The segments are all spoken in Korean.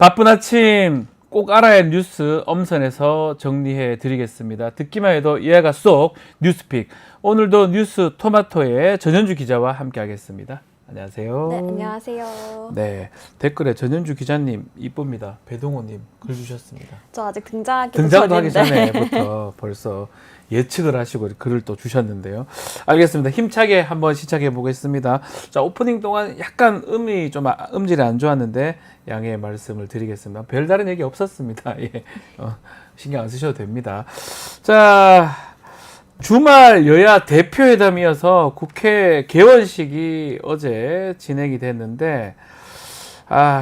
바쁜 아침 꼭 알아야 할 뉴스 엄선해서 정리해 드리겠습니다. 듣기만 해도 이해가 쏙 뉴스픽. 오늘도 뉴스 토마토의 전현주 기자와 함께 하겠습니다. 안녕하세요. 네, 안녕하세요. 네, 댓글에 전현주 기자님 이쁩니다. 배동호님 글 주셨습니다. 저 아직 등장도 하기 전에부터 벌써 예측을 하시고 글을 또 주셨는데요. 알겠습니다. 힘차게 한번 시작해 보겠습니다. 자, 오프닝 동안 약간 음질이 안 좋았는데 양해의 말씀을 드리겠습니다. 별다른 얘기 없었습니다. 예. 신경 안 쓰셔도 됩니다. 자, 주말 여야 대표회담이어서 국회 개원식이 어제 진행이 됐는데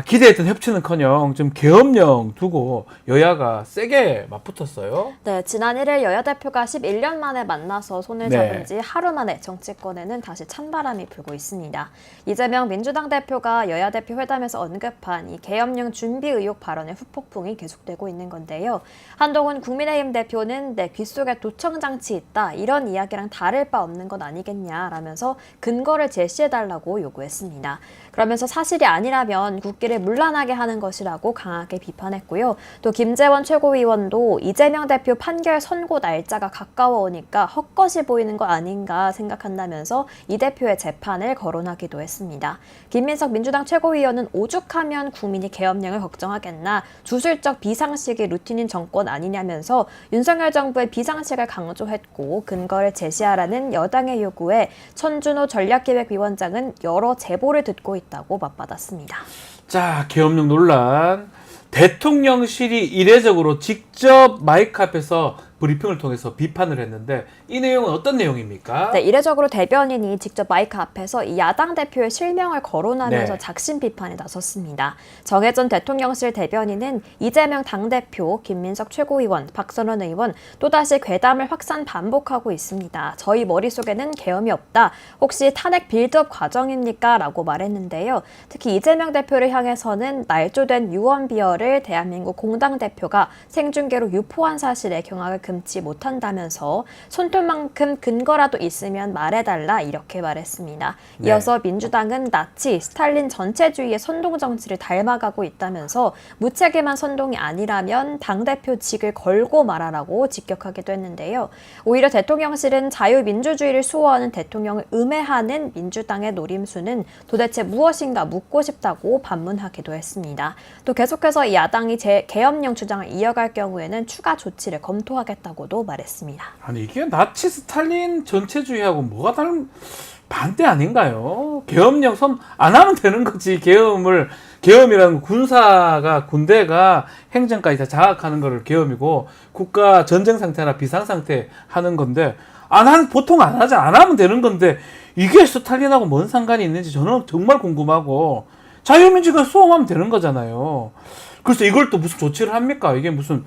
기대했던 협치는커녕 좀 계엄령 두고 여야가 세게 맞붙었어요. 네, 지난 1일 여야 대표가 11년 만에 만나서 손을 잡은 지 하루 만에 정치권에는 다시 찬바람이 불고 있습니다. 이재명 민주당 대표가 여야 대표 회담에서 언급한 이 계엄령 준비 의혹 발언의 후폭풍이 계속되고 있는 건데요. 한동훈 국민의힘 대표는 내 귓속에 도청장치 있다, 이런 이야기랑 다를 바 없는 것 아니겠냐라면서 근거를 제시해달라고 요구했습니다. 그러면서 사실이 아니라면 국기를 문란하게 하는 것이라고 강하게 비판했고요. 또 김재원 최고위원도 이재명 대표 판결 선고 날짜가 가까워 오니까 헛것이 보이는 거 아닌가 생각한다면서 이 대표의 재판을 거론하기도 했습니다. 김민석 민주당 최고위원은 오죽하면 국민이 계엄령을 걱정하겠나, 주술적 비상식이 루틴인 정권 아니냐면서 윤석열 정부의 비상식을 강조했고, 근거를 제시하라는 여당의 요구에 천준호 전략기획위원장은 여러 제보를 듣고 있다고 맞받았습니다. 자, 계엄령 논란. 대통령실이 이례적으로 직접 마이크 앞에서 브리핑을 통해서 비판을 했는데 이 내용은 어떤 내용입니까? 네, 이례적으로 대변인이 직접 마이크 앞에서 이 야당 대표의 실명을 거론하면서 작심 비판에 나섰습니다. 정해전 대통령실 대변인은 이재명 당대표, 김민석 최고위원, 박선원 의원 또다시 괴담을 확산 반복하고 있습니다. 저희 머릿속에는 계엄이 없다. 혹시 탄핵 빌드업 과정입니까? 라고 말했는데요. 특히 이재명 대표를 향해서는 날조된 유언비어를 대한민국 공당 대표가 생중계로 유포한 사실에 경악을 금치 못한다면서 손톱만큼 근거라도 있으면 말해달라, 이렇게 말했습니다. 이어서 민주당은 나치, 스탈린 전체주의의 선동정치를 닮아가고 있다면서 무책임한 선동이 아니라면 당대표직을 걸고 말하라고 직격하기도 했는데요. 오히려 대통령실은 자유민주주의를 수호하는 대통령을 음해하는 민주당의 노림수는 도대체 무엇인가 묻고 싶다고 반문하기도 했습니다. 또 계속해서 이 야당이 계엄령 주장을 이어갈 경우에는 추가 조치를 검토하겠다고도 말했습니다. 아니, 이게 나치 스탈린 전체주의하고 뭐가 다른 반대 아닌가요? 계엄령 안 하면 되는 거지. 계엄이라는 군대가 행정까지 다 장악하는 거를 계엄이고, 국가 전쟁 상태나 비상 상태 하는 건데, 보통 안 하면 되는 건데, 이게 스탈린하고 뭔 상관이 있는지 저는 정말 궁금하고, 자유민주주의가 수호하면 되는 거잖아요. 그래서 이걸 또 무슨 조치를 합니까? 이게 무슨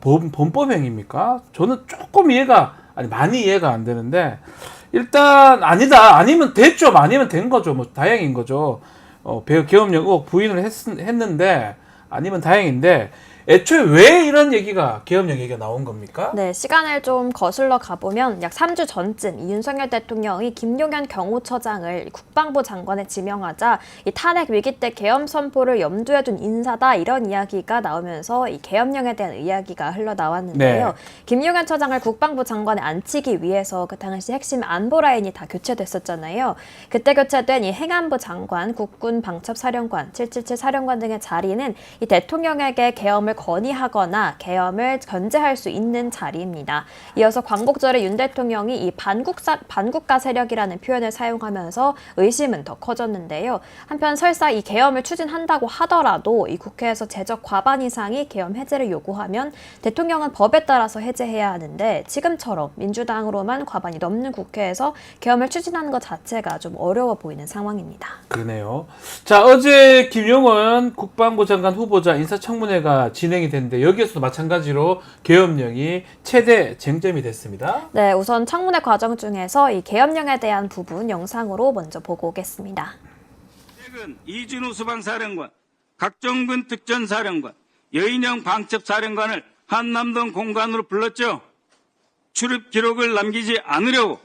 범법행위입니까? 저는 조금 많이 이해가 안 되는데, 일단 아니면 됐죠. 아니면 된 거죠. 다행인 거죠. 계엄령 의혹 부인을 했는데 아니면 다행인데, 애초에 왜 이런 계엄령 얘기가 나온 겁니까? 네, 시간을 좀 거슬러 가보면 약 3주 전쯤 윤석열 대통령이 김용현 경호처장을 국방부 장관에 지명하자 이 탄핵 위기 때 계엄 선포를 염두에 둔 인사다, 이런 이야기가 나오면서 이 계엄령에 대한 이야기가 흘러나왔는데요. 김용현 처장을 국방부 장관에 앉히기 위해서 그 당시 핵심 안보 라인이 다 교체됐었잖아요. 그때 교체된 이 행안부 장관, 국군 방첩사령관, 777 사령관 등의 자리는 이 대통령에게 계엄을 건의하거나 계엄을 견제할 수 있는 자리입니다. 이어서 광복절에 윤 대통령이 이 반국가 세력이라는 표현을 사용하면서 의심은 더 커졌는데요. 한편 설사 이 계엄을 추진한다고 하더라도 이 국회에서 제적 과반 이상이 계엄 해제를 요구하면 대통령은 법에 따라서 해제해야 하는데, 지금처럼 민주당으로만 과반이 넘는 국회에서 계엄을 추진하는 것 자체가 좀 어려워 보이는 상황입니다. 그러네요. 자, 어제 김용원 국방부 장관 후보자 인사청문회가 진행이 됐는데, 여기에서도 마찬가지로 계엄령이 최대 쟁점이 됐습니다. 네, 우선 청문회 과정 중에서 이 계엄령에 대한 부분 영상으로 먼저 보고 오겠습니다. 최근 이준우 수방사령관, 각종군 특전사령관, 여인영 방첩사령관을 한남동 공간으로 불렀죠. 출입 기록을 남기지 않으려고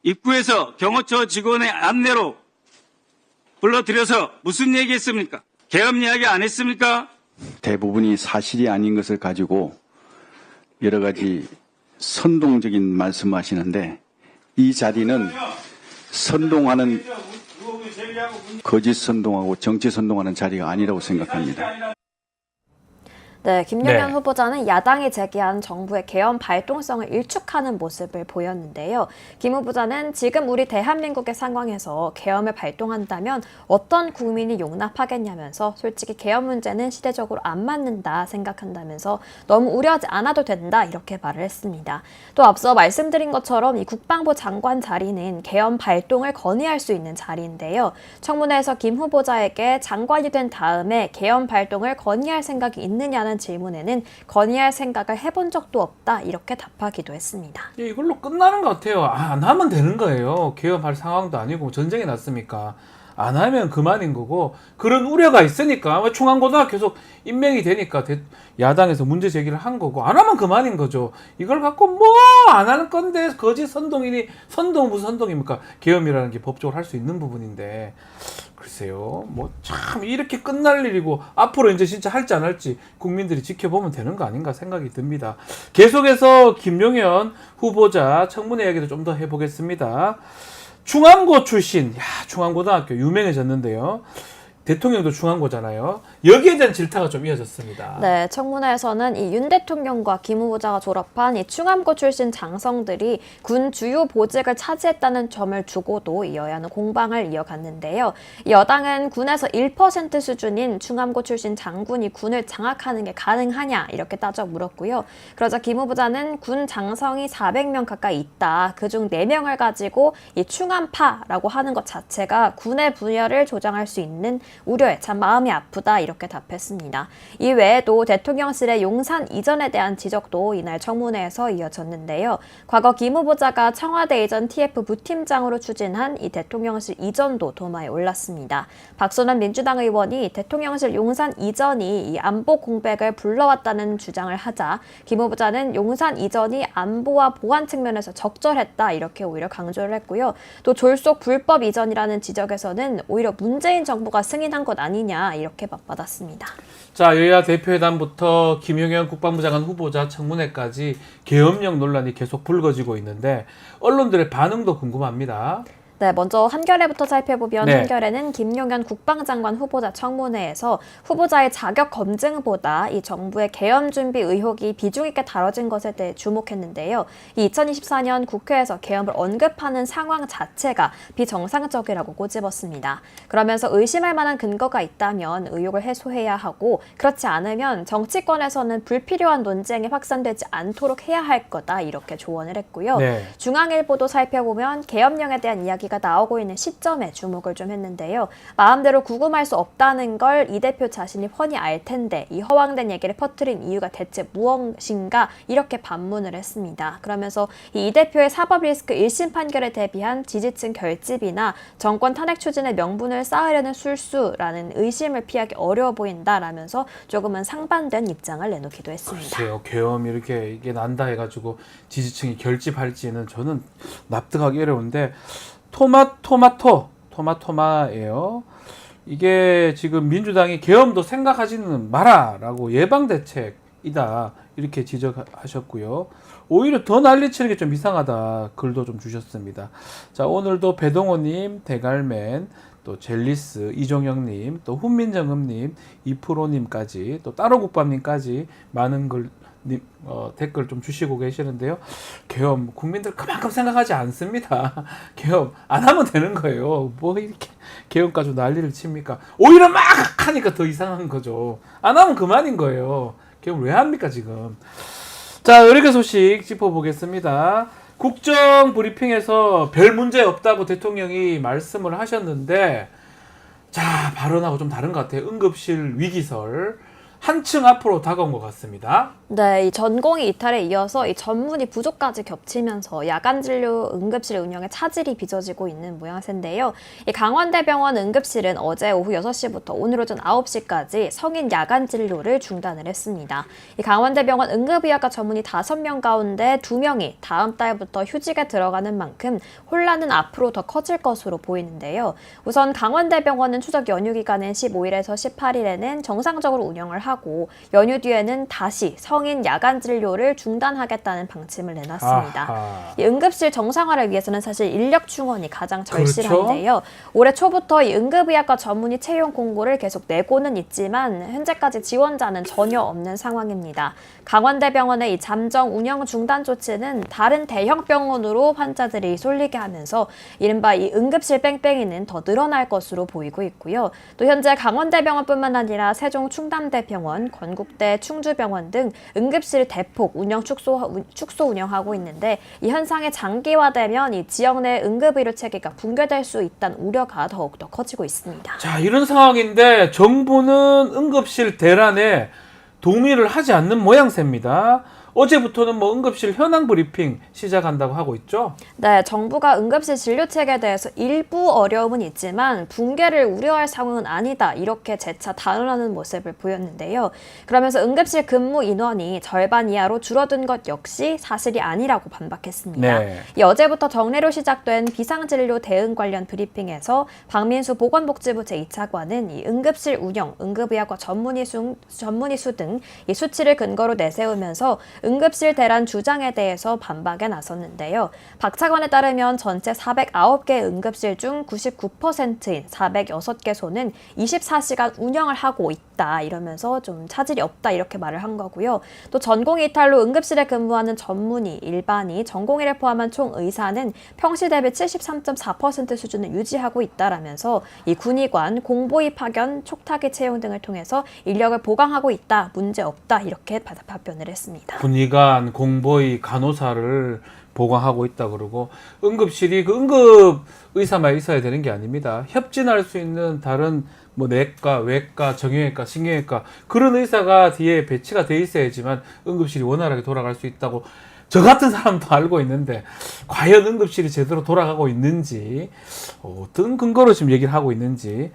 입구에서 경호처 직원의 안내로 불러들여서 무슨 얘기했습니까? 계엄 이야기 안 했습니까? 대부분이 사실이 아닌 것을 가지고 여러 가지 선동적인 말씀하시는데 이 자리는 선동하는 거짓 선동하고 정치 선동하는 자리가 아니라고 생각합니다. 네, 김용현 네. 후보자는 야당이 제기한 정부의 개헌 발동성을 일축하는 모습을 보였는데요. 김 후보자는 지금 우리 대한민국의 상황에서 개헌을 발동한다면 어떤 국민이 용납하겠냐면서 솔직히 개헌 문제는 시대적으로 안 맞는다 생각한다면서 너무 우려하지 않아도 된다 이렇게 말을 했습니다. 또 앞서 말씀드린 것처럼 이 국방부 장관 자리는 개헌 발동을 건의할 수 있는 자리인데요. 청문회에서 김 후보자에게 장관이 된 다음에 개헌 발동을 건의할 생각이 있느냐는 질문에는 건의할 생각을 해본 적도 없다 이렇게 답하기도 했습니다. 이걸로 끝나는 것 같아요. 안 하면 되는 거예요. 개헌할 상황도 아니고 전쟁이 났으니까. 안 하면 그만인 거고 그런 우려가 있으니까 중앙고등학교 계속 임명이 되니까 야당에서 문제 제기를 한 거고 안 하면 그만인 거죠. 이걸 갖고 뭐 안 하는 건데 거짓 선동이니 선동 무슨 선동입니까? 계엄이라는 게 법적으로 할 수 있는 부분인데 글쎄요. 뭐 참 이렇게 끝날 일이고 앞으로 이제 진짜 할지 안 할지 국민들이 지켜보면 되는 거 아닌가 생각이 듭니다. 계속해서 김용현 후보자 청문회 이야기도 좀 더 해보겠습니다. 중앙고 출신, 중앙고등학교 유명해졌는데요. 대통령도 중앙고잖아요. 여기에 대한 질타가 좀 이어졌습니다. 네, 청문회에서는 이 윤 대통령과 김 후보자가 졸업한 이 충암고 출신 장성들이 군 주요 보직을 차지했다는 점을 두고도 이 여야는 공방을 이어갔는데요. 이 여당은 군에서 1% 수준인 충암고 출신 장군이 군을 장악하는 게 가능하냐 이렇게 따져 물었고요. 그러자 김 후보자는 군 장성이 400명 가까이 있다. 그중 4명을 가지고 이 충암파라고 하는 것 자체가 군의 분열을 조장할 수 있는 우려에 참 마음이 아프다 이렇게 답했습니다. 이 외에도 대통령실의 용산 이전에 대한 지적도 이날 청문회에서 이어졌는데요. 과거 김 후보자가 청와대 이전 TF 부팀장으로 추진한 이 대통령실 이전도 도마에 올랐습니다. 박선원 민주당 의원이 대통령실 용산 이전이 이 안보 공백을 불러왔다는 주장을 하자 김 후보자는 용산 이전이 안보와 보안 측면에서 적절했다 이렇게 오히려 강조를 했고요. 또 졸속 불법 이전이라는 지적에서는 오히려 문재인 정부가 승인한 것 아니냐 이렇게 맞받았습니다. 자, 여야 대표회담부터 김용현 국방부 장관 후보자 청문회까지 계엄령 논란이 계속 불거지고 있는데 언론들의 반응도 궁금합니다. 네, 먼저 한겨레부터 살펴보면 네. 한겨레는 김용현 국방장관 후보자 청문회에서 후보자의 자격 검증보다 이 정부의 계엄 준비 의혹이 비중 있게 다뤄진 것에 대해 주목했는데요. 이 2024년 국회에서 계엄을 언급하는 상황 자체가 비정상적이라고 꼬집었습니다. 그러면서 의심할 만한 근거가 있다면 의혹을 해소해야 하고 그렇지 않으면 정치권에서는 불필요한 논쟁이 확산되지 않도록 해야 할 거다 이렇게 조언을 했고요. 네. 중앙일보도 살펴보면 계엄령에 대한 이야기가 나오고 있는 시점에 주목을 좀 했는데요. 마음대로 구금할 수 없다는 걸 이 대표 자신이 훤히 알 텐데 이 허황된 얘기를 퍼뜨린 이유가 대체 무엇인가 이렇게 반문을 했습니다. 그러면서 이 대표의 사법 리스크 1심 판결에 대비한 지지층 결집이나 정권 탄핵 추진의 명분을 쌓으려는 술수라는 의심을 피하기 어려워 보인다라면서 조금은 상반된 입장을 내놓기도 했습니다. 글쎄요. 계엄 이게 난다 해가지고 지지층이 결집할지는 저는 납득하기 어려운데 토마토마예요. 이게 지금 민주당이 계엄도 생각하지는 마라라고 예방대책이다 이렇게 지적하셨고요. 오히려 더 난리치는 게 좀 이상하다 글도 좀 주셨습니다. 자, 오늘도 배동호님, 대갈맨, 또 젤리스, 이종영님, 또 훈민정음님, 이프로님까지 또 따로국밥님까지 많은 댓글 좀 주시고 계시는데요. 계엄 국민들 그만큼 생각하지 않습니다. 계엄 안 하면 되는 거예요. 뭐 이렇게 계엄 가지고 난리를 칩니까? 오히려 막 하니까 더 이상한 거죠. 안 하면 그만인 거예요. 계엄 왜 합니까 지금? 자, 이렇게 소식 짚어보겠습니다. 국정 브리핑에서 별 문제 없다고 대통령이 말씀을 하셨는데 자, 발언하고 좀 다른 것 같아요. 응급실 위기설 한층 앞으로 다가온 것 같습니다. 네, 이 전공의 이탈에 이어서 이 전문의 부족까지 겹치면서 야간 진료 응급실 운영에 차질이 빚어지고 있는 모양새인데요. 이 강원대병원 응급실은 어제 오후 6시부터 오늘 오전 9시까지 성인 야간 진료를 중단을 했습니다. 이 강원대병원 응급의학과 전문의 5명 가운데 2명이 다음 달부터 휴직에 들어가는 만큼 혼란은 앞으로 더 커질 것으로 보이는데요. 우선 강원대병원은 추석 연휴 기간인 15일에서 18일에는 정상적으로 운영을 하고 연휴 뒤에는 다시 성인 야간 진료를 중단하겠다는 방침을 내놨습니다. 아하. 이 응급실 정상화를 위해서는 사실 인력 충원이 가장 절실한데요. 올해 초부터 이 응급의학과 전문의 채용 공고를 계속 내고는 있지만 현재까지 지원자는 전혀 없는 상황입니다. 강원대병원의 이 잠정 운영 중단 조치는 다른 대형 병원으로 환자들이 쏠리게 하면서 이른바 이 응급실 뺑뺑이는 더 늘어날 것으로 보이고 있고요. 또 현재 강원대병원뿐만 아니라 세종 충남대병원, 건국대 충주병원 등 응급실 대폭 운영 축소 운영하고 있는데 이 현상이 장기화되면 이 지역 내 응급의료 체계가 붕괴될 수 있다는 우려가 더욱더 커지고 있습니다. 자, 이런 상황인데 정부는 응급실 대란에 동의를 하지 않는 모양새입니다. 어제부터는 응급실 현황 브리핑 시작한다고 하고 있죠? 네, 정부가 응급실 진료 체계에 대해서 일부 어려움은 있지만 붕괴를 우려할 상황은 아니다. 이렇게 재차 단언하는 모습을 보였는데요. 그러면서 응급실 근무 인원이 절반 이하로 줄어든 것 역시 사실이 아니라고 반박했습니다. 네. 이 어제부터 정례로 시작된 비상진료 대응 관련 브리핑에서 박민수 보건복지부 제2차관은 이 응급실 운영, 응급의학과 전문의 수 등 이 수치를 근거로 내세우면서 응급실 대란 주장에 대해서 반박에 나섰는데요. 박 차관에 따르면 전체 409개 응급실 중 99%인 406개소는 24시간 운영을 하고 있다. 이러면서 좀 차질이 없다. 이렇게 말을 한 거고요. 또 전공 이탈로 응급실에 근무하는 전문의, 일반의, 전공의를 포함한 총 의사는 평시 대비 73.4% 수준을 유지하고 있다라면서 이 군의관, 공보위 파견, 촉탁의 채용 등을 통해서 인력을 보강하고 있다. 문제 없다. 이렇게 답변을 했습니다. 군의관, 공보의, 간호사를 보강하고 있다 그러고 응급실이 그 응급 의사만 있어야 되는 게 아닙니다. 협진할 수 있는 다른 내과, 외과, 정형외과, 신경외과 그런 의사가 뒤에 배치가 돼 있어야지만 응급실이 원활하게 돌아갈 수 있다고 저 같은 사람도 알고 있는데 과연 응급실이 제대로 돌아가고 있는지 어떤 근거로 지금 얘기를 하고 있는지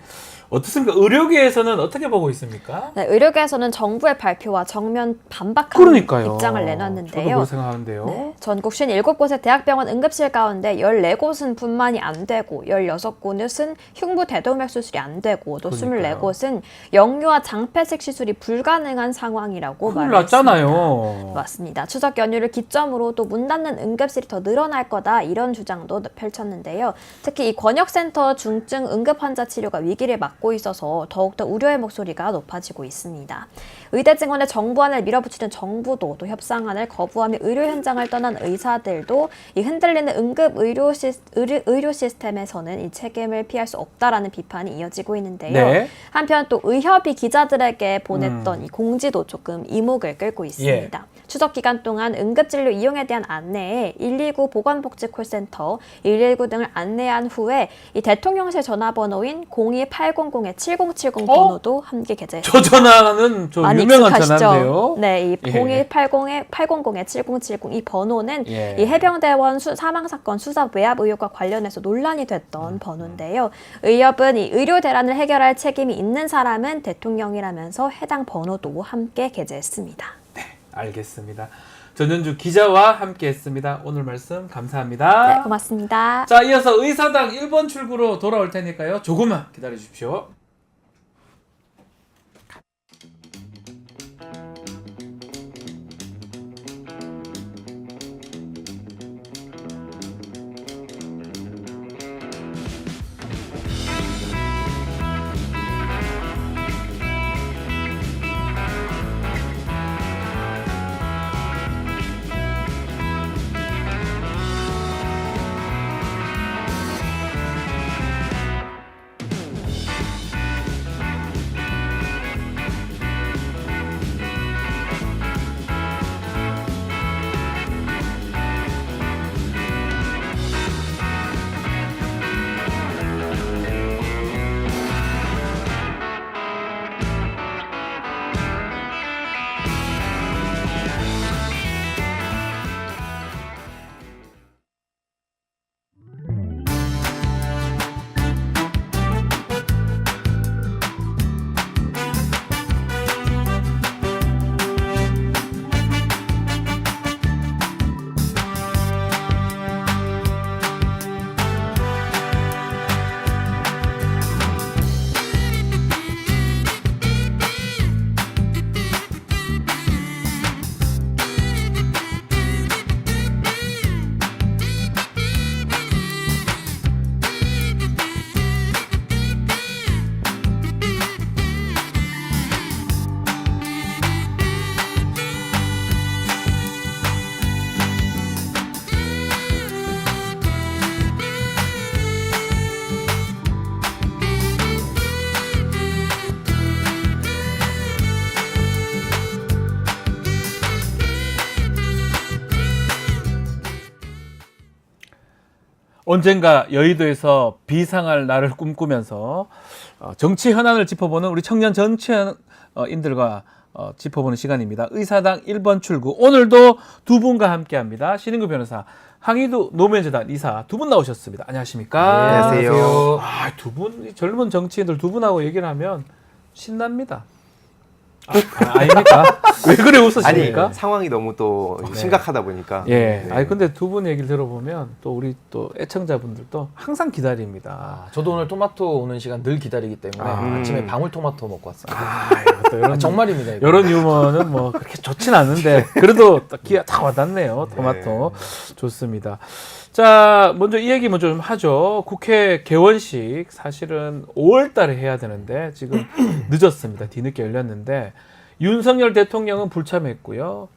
어떻습니까? 의료계에서는 어떻게 보고 있습니까? 네, 의료계에서는 정부의 발표와 정면 반박하는 그러니까요. 입장을 저도 내놨는데요. 그렇게 생각하는데요. 네, 전국 57곳의 대학병원 응급실 가운데 14곳은 분만이 안 되고 16곳은 흉부 대동맥 수술이 안 되고 또 그러니까요. 24곳은 영유아 장폐식 시술이 불가능한 상황이라고 큰일 말했습니다. 났잖아요. 맞습니다. 추석 연휴를 기점으로 또 문 닫는 응급실이 더 늘어날 거다 이런 주장도 펼쳤는데요. 특히 이 권역센터 중증 응급 환자 치료가 위기를 맞고 있어서 더욱더 우려의 목소리가 높아지고 있습니다. 의대 증원에 정부안을 밀어붙이는 정부도 또 협상안을 거부하며 의료 현장을 떠난 의사들도 이 흔들리는 응급 의료 시스템에서는 이 책임을 피할 수 없다라는 비판이 이어지고 있는데요. 네. 한편 또 의협이 기자들에게 보냈던 이 공지도 조금 이목을 끌고 있습니다. 추석 기간 동안 응급진료 이용에 대한 안내에 129 보건복지콜센터, 119 등을 안내한 후에 이 대통령실 전화번호인 02800-7070 번호도 함께 게재했습니다. 저 전화는 좀 많이 유명한 익숙하시죠? 전화인데요. 네, 이 예. 01800-7070 이 번호는 예. 이 해병대원 사망사건 수사 외압 의혹과 관련해서 논란이 됐던 번호인데요. 의협은 이 의료 대란을 해결할 책임이 있는 사람은 대통령이라면서 해당 번호도 함께 게재했습니다. 알겠습니다. 전현주 기자와 함께했습니다. 오늘 말씀 감사합니다. 네, 고맙습니다. 자, 이어서 의사당 1번 출구로 돌아올 테니까요. 조금만 기다려 주십시오. 언젠가 여의도에서 비상할 날을 꿈꾸면서 정치 현안을 짚어보는 우리 청년 정치인들과 짚어보는 시간입니다. 의사당 1번 출구 오늘도 두 분과 함께합니다. 신인구 변호사, 항의도 노무현재단 이사 두 분 나오셨습니다. 안녕하십니까? 네, 안녕하세요. 두 분, 젊은 정치인들 두 분하고 얘기를 하면 신납니다. 아닙니까? 왜 그래 아니 웃으십니까? 상황이 너무 또 심각하다 보니까. 예. 네. 아니 근데 두 분 얘기를 들어보면 또 우리 또 애청자분들도 항상 기다립니다. 저도 오늘 토마토 오는 시간 늘 기다리기 때문에 아침에 방울토마토 먹고 왔습니다. 또 이런 정말입니다. 이거. 이런 유머는 뭐 그렇게 좋진 않은데 그래도 기가 다 와닿네요. 토마토 좋습니다. 자, 먼저 이 얘기 먼저 좀 하죠. 국회 개원식 사실은 5월달에 해야 되는데 지금 늦었습니다. 뒤늦게 열렸는데 윤석열 대통령은 불참했고요.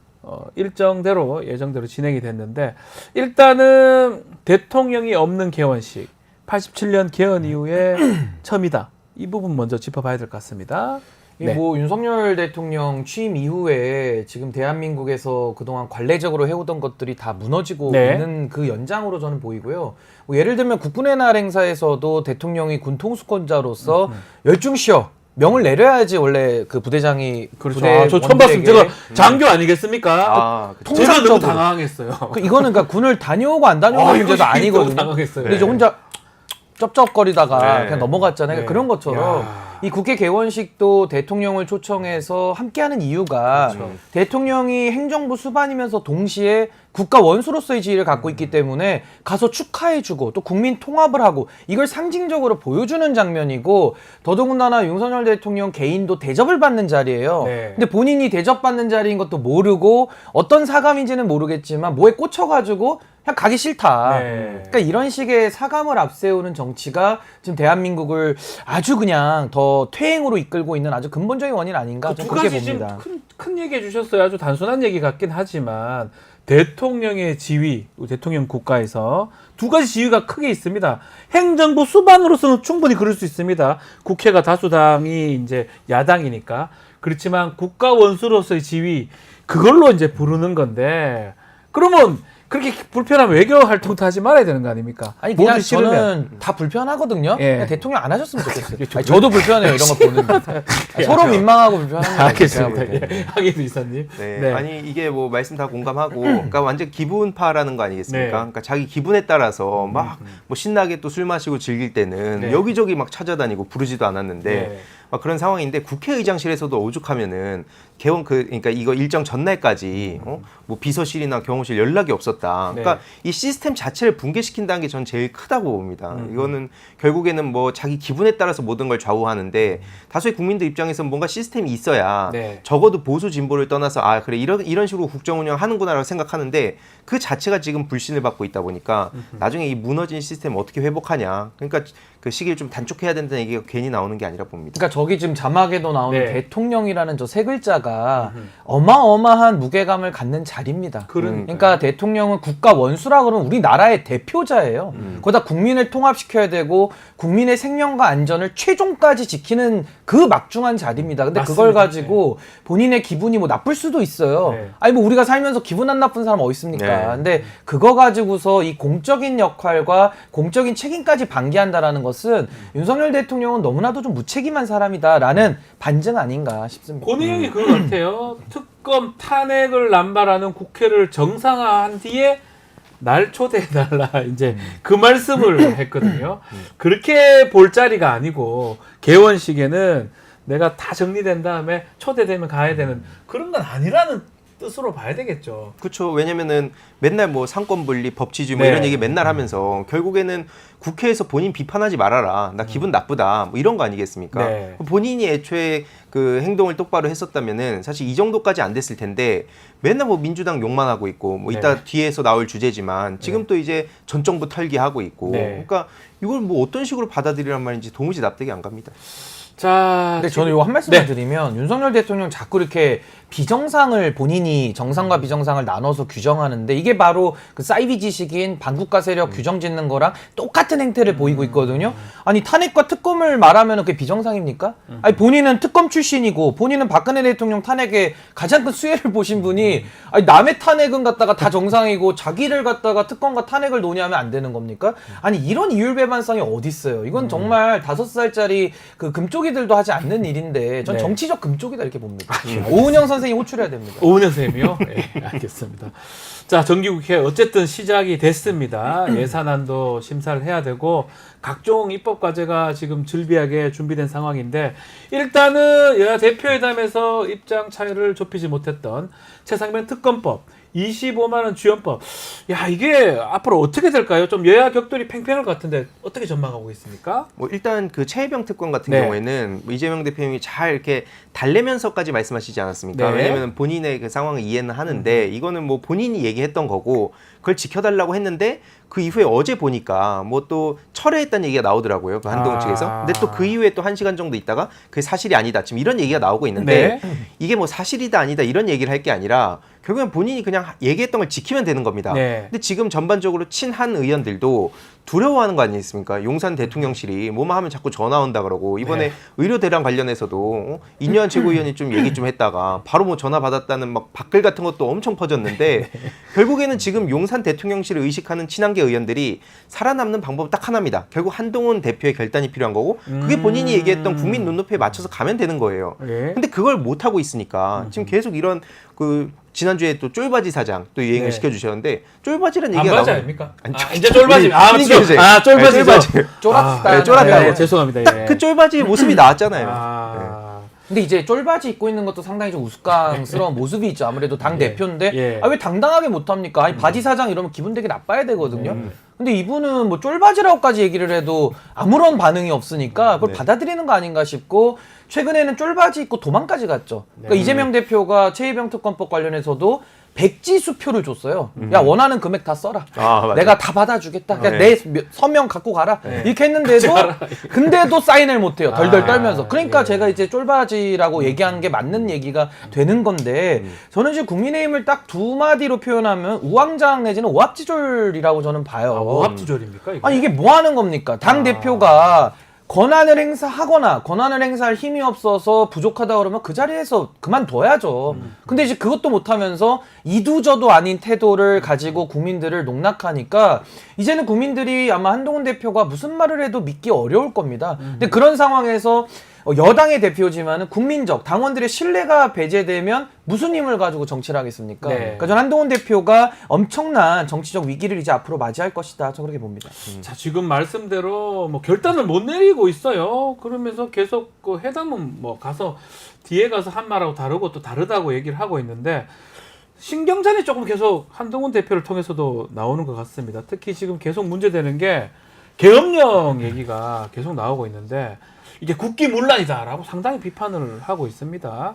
일정대로 예정대로 진행이 됐는데 일단은 대통령이 없는 개원식 87년 개헌 이후에 처음이다. 이 부분 먼저 짚어봐야 될 것 같습니다. 네. 뭐 윤석열 대통령 취임 이후에 지금 대한민국에서 그동안 관례적으로 해오던 것들이 다 무너지고 네. 있는 그 연장으로 저는 보이고요. 뭐 예를 들면 국군의 날 행사에서도 대통령이 군 통수권자로서 열중시어 명을 내려야지 원래 그 부대장이 그렇죠. 부대 저 처음 봤습니다. 원들에게 제가 장교 아니겠습니까? 아, 그쵸. 제가 너무 통상적으로. 당황했어요. 이거는 그러니까 군을 다녀오고 안 다녀오는 이거 문제도 너무 아니거든요. 당황했어요. 근데 이제 혼자 쩝쩝거리다가 네. 그냥 넘어갔잖아요. 네. 그런 것처럼 이 국회 개원식도 대통령을 초청해서 함께하는 이유가 그렇죠. 대통령이 행정부 수반이면서 동시에 국가 원수로서의 지위를 갖고 있기 때문에 가서 축하해주고 또 국민 통합을 하고 이걸 상징적으로 보여주는 장면이고 더더군다나 윤석열 대통령 개인도 대접을 받는 자리예요. 네. 근데 본인이 대접받는 자리인 것도 모르고 어떤 사감인지는 모르겠지만 뭐에 꽂혀가지고 그냥 가기 싫다. 네. 그러니까 이런 식의 사감을 앞세우는 정치가 지금 대한민국을 아주 그냥 더 퇴행으로 이끌고 있는 아주 근본적인 원인 아닌가 두 저는 그렇게 가지 지금 봅니다. 큰 얘기 해주셨어요. 아주 단순한 얘기 같긴 하지만 대통령의 지위, 대통령 국가에서 두 가지 지위가 크게 있습니다. 행정부 수반으로서는 충분히 그럴 수 있습니다. 국회가 다수당이 이제 야당이니까. 그렇지만 국가 원수로서의 지위, 그걸로 이제 부르는 건데, 그러면 그렇게 불편한 외교 활동도 하지 말아야 되는 거 아닙니까? 아니 그냥 모두 싫으면. 저는 다 불편하거든요. 예. 그냥 대통령 안 하셨으면 좋겠어요. 아니, 저도 불편해요 이런 거 보는데 서로 민망하고 불편한 거 알겠습니다. 예. 하기도 이사님. 네. 네. 아니 이게 뭐 말씀 다 공감하고 그러니까 완전 기분파라는 거 아니겠습니까? 네. 그러니까 자기 기분에 따라서 막 뭐 신나게 또 술 마시고 즐길 때는 네. 여기저기 막 찾아다니고 부르지도 않았는데 네. 막 그런 상황인데 국회의장실에서도 오죽하면은 개원 그러니까 이거 일정 전날까지 뭐 비서실이나 경호실 연락이 없었다. 그러니까 이 시스템 자체를 붕괴시킨다는 게 전 제일 크다고 봅니다. 이거는 결국에는 뭐 자기 기분에 따라서 모든 걸 좌우하는데 다수의 국민들 입장에서는 뭔가 시스템이 있어야 네. 적어도 보수 진보를 떠나서 아 그래 이런 식으로 국정 운영하는구나라고 생각하는데 그 자체가 지금 불신을 받고 있다 보니까 나중에 이 무너진 시스템 어떻게 회복하냐. 그러니까 그 시기를 좀 단축해야 된다는 얘기가 괜히 나오는 게 아니라 봅니다. 그러니까 저기 지금 자막에도 나오는 네. 대통령이라는 저 세 글자가 어마어마한 무게감을 갖는 자리입니다. 그러니까 대통령은 국가 원수라 그러면 우리나라의 대표자예요. 거기다 국민을 통합시켜야 되고 국민의 생명과 안전을 최종까지 지키는 그 막중한 자리입니다. 근데 그걸 맞습니다. 가지고 본인의 기분이 뭐 나쁠 수도 있어요. 네. 아니 뭐 우리가 살면서 기분 안 나쁜 사람 어디 있습니까? 네. 근데 그거 가지고서 이 공적인 역할과 공적인 책임까지 방기한다라는 것은 윤석열 대통령은 너무나도 좀 무책임한 사람이다라는 반증 아닌가 싶습니다. 그 내용이 그거 같아요. 특검 탄핵을 남발하는 국회를 정상화한 뒤에 날 초대해달라 이제 그 말씀을 했거든요. 그렇게 볼 자리가 아니고 개원식에는 내가 다 정리된 다음에 초대되면 가야 되는 그런 건 아니라는 뜻으로 봐야 되겠죠. 그렇죠. 왜냐면은 맨날 뭐 상권 분리, 법치주의 뭐 네. 이런 얘기 맨날 하면서 결국에는 국회에서 본인 비판하지 말아라. 나 기분 나쁘다. 뭐 이런 거 아니겠습니까? 네. 본인이 애초에 그 행동을 똑바로 했었다면은 사실 이 정도까지 안 됐을 텐데 맨날 뭐 민주당 욕만 하고 있고 뭐 이따 네. 뒤에서 나올 주제지만 지금 또 이제 전 정부 털기하고 있고 네. 그러니까 이걸 뭐 어떤 식으로 받아들이란 말인지 도무지 납득이 안 갑니다. 자, 근데 저는 이거 한 말씀만 네. 드리면 윤석열 대통령 자꾸 이렇게 비정상을 본인이 정상과 비정상을 나눠서 규정하는데 이게 바로 그 사이비 지식인 반국가 세력 규정 짓는 거랑 똑같은 행태를 보이고 있거든요. 아니 탄핵과 특검을 말하면 그게 비정상입니까? 아니 본인은 특검 출신이고 본인은 박근혜 대통령 탄핵에 가장 큰 수혜를 보신 분이 아니 남의 탄핵은 갖다가 다 정상이고 자기를 갖다가 특검과 탄핵을 논의하면 안 되는 겁니까? 아니 이런 이율배반성이 어디 있어요? 이건 정말 5살짜리 그 금쪽이들도 하지 않는 일인데 전 네. 정치적 금쪽이다 이렇게 봅니다. 오은영 선생이 호출해야 됩니다. 오은영 선생님이요? 네, 알겠습니다. 자, 정기국회 어쨌든 시작이 됐습니다. 예산안도 심사를 해야 되고 각종 입법 과제가 지금 즐비하게 준비된 상황인데 일단은 여야 대표회담에서 입장 차이를 좁히지 못했던 최상병 특검법 25만 원 지원법. 야, 이게 앞으로 어떻게 될까요? 좀 여야 격돌이 팽팽할 것 같은데 어떻게 전망하고 있습니까? 뭐 일단 그 최혜병 특권 같은 네. 경우에는 뭐 이재명 대표님이 잘 이렇게 달래면서까지 말씀하시지 않았습니까? 네. 왜냐면 본인의 그 상황을 이해는 하는데 이거는 뭐 본인이 얘기했던 거고 그걸 지켜달라고 했는데 그 이후에 어제 보니까 뭐 또 철회했다는 얘기가 나오더라고요. 그 한동훈 측에서. 근데 또 그 이후에 또 1시간 정도 있다가 그게 사실이 아니다. 지금 이런 얘기가 나오고 있는데 네. 이게 뭐 사실이다 아니다 이런 얘기를 할 게 아니라 결국엔 본인이 그냥 얘기했던 걸 지키면 되는 겁니다. 네. 근데 지금 전반적으로 친한 의원들도 두려워하는 거 아니겠습니까? 용산 대통령실이 뭐만 하면 자꾸 전화 온다 그러고 이번에 네. 의료 대란 관련해서도 인류한 최고위원이 좀 얘기 좀 했다가 바로 뭐 전화 받았다는 막 댓글 같은 것도 엄청 퍼졌는데 결국에는 지금 용산 대통령실을 의식하는 친한계 의원들이 살아남는 방법은 딱 하나입니다. 결국 한동훈 대표의 결단이 필요한 거고 그게 본인이 얘기했던 국민 눈높이에 맞춰서 가면 되는 거예요. 네. 근데 그걸 못 하고 있으니까 지금 계속 이런 그 지난주에 또 쫄바지 사장 또 유행을 네. 시켜주셨는데 쫄바지라는 얘기가 반바지 나오면 아닙니까? 아니, 이제 쫄바지. 쫄바지. 쫄바지죠. 쫄았다. 네, 쫄았다고. 네, 죄송합니다. 딱 그 쫄바지 모습이 나왔잖아요. 아, 근데 이제 쫄바지 입고 있는 것도 상당히 좀 우스꽝스러운 모습이 있죠. 아무래도 당 예. 대표인데 예. 아, 왜 당당하게 못합니까? 아니 바지 사장 이러면 기분 되게 나빠야 되거든요. 근데 이분은 뭐 쫄바지라고까지 얘기를 해도 아무런 반응이 없으니까 그걸 받아들이는 거 아닌가 싶고 최근에는 쫄바지 입고 도망까지 갔죠. 그러니까 이재명 대표가 최혜병 특검법 관련해서도 백지 수표를 줬어요. 야 원하는 금액 다 써라. 맞아요. 내가 다 받아주겠다. 그냥 네. 내 서명 갖고 가라. 이렇게 했는데도 근데도 사인을 못해요. 덜덜 떨면서. 그러니까 제가 이제 쫄바지라고 얘기하는 게 맞는 얘기가 되는 건데 저는 지금 국민의힘을 딱 두 마디로 표현하면 우왕좌왕 내지는 오합지졸이라고 저는 봐요. 오합지졸입니까? 이거? 아니 이게 뭐 하는 겁니까? 당 대표가 권한을 행사하거나 권한을 행사할 힘이 없어서 부족하다 그러면 그 자리에서 그만둬야죠. 근데 이제 그것도 못하면서 이두저도 아닌 태도를 가지고 국민들을 농락하니까 이제는 국민들이 아마 한동훈 대표가 무슨 말을 해도 믿기 어려울 겁니다. 근데 그런 상황에서 여당의 대표지만은 국민적 당원들의 신뢰가 배제되면 무슨 힘을 가지고 정치를 하겠습니까? 네. 그러니까 저는 한동훈 대표가 엄청난 정치적 위기를 이제 앞으로 맞이할 것이다. 저는 그렇게 봅니다. 자, 지금 말씀대로 뭐 결단을 못 내리고 있어요. 그러면서 계속 그 회담은 뭐 가서 뒤에 가서 한 말하고 다르고 또 다르다고 얘기를 하고 있는데 신경전이 조금 계속 한동훈 대표를 통해서도 나오는 것 같습니다. 특히 지금 계속 문제되는 게 계엄령 얘기가 계속 나오고 있는데 이게 국기문란이다라고 상당히 비판을 하고 있습니다.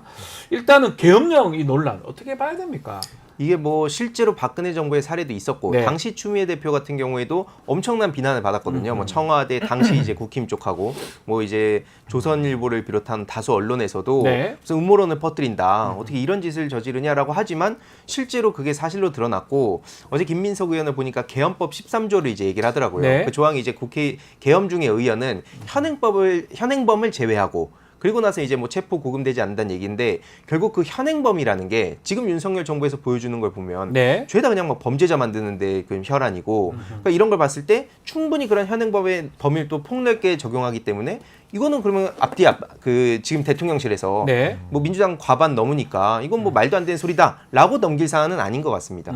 일단은 계엄령 이 논란 어떻게 봐야 됩니까? 이게 뭐 실제로 박근혜 정부의 사례도 있었고 네. 당시 추미애 대표 같은 경우에도 엄청난 비난을 받았거든요. 뭐 청와대 당시 이제 국힘 쪽하고 뭐 이제 조선일보를 비롯한 다수 언론에서도 네. 무슨 음모론을 퍼뜨린다. 어떻게 이런 짓을 저지르냐라고 하지만 실제로 그게 사실로 드러났고 어제 김민석 의원을 보니까 계엄법 13조를 이제 얘기를 하더라고요. 네. 그 조항이 이제 국회 계엄 중에 의원은 현행범을 제외하고 그리고 나서 이제 뭐 체포 구금되지 않는다는 얘기인데 결국 그 현행범이라는 게 지금 윤석열 정부에서 보여주는 걸 보면 네. 죄다 그냥 막 범죄자 만드는데 그 혈안이고 그러니까 이런 걸 봤을 때 충분히 그런 현행법의 범위를 또 폭넓게 적용하기 때문에 이거는 그러면 그 지금 대통령실에서 네. 뭐 민주당 과반 넘으니까 이건 뭐 말도 안 되는 소리다라고 넘길 사안은 아닌 것 같습니다.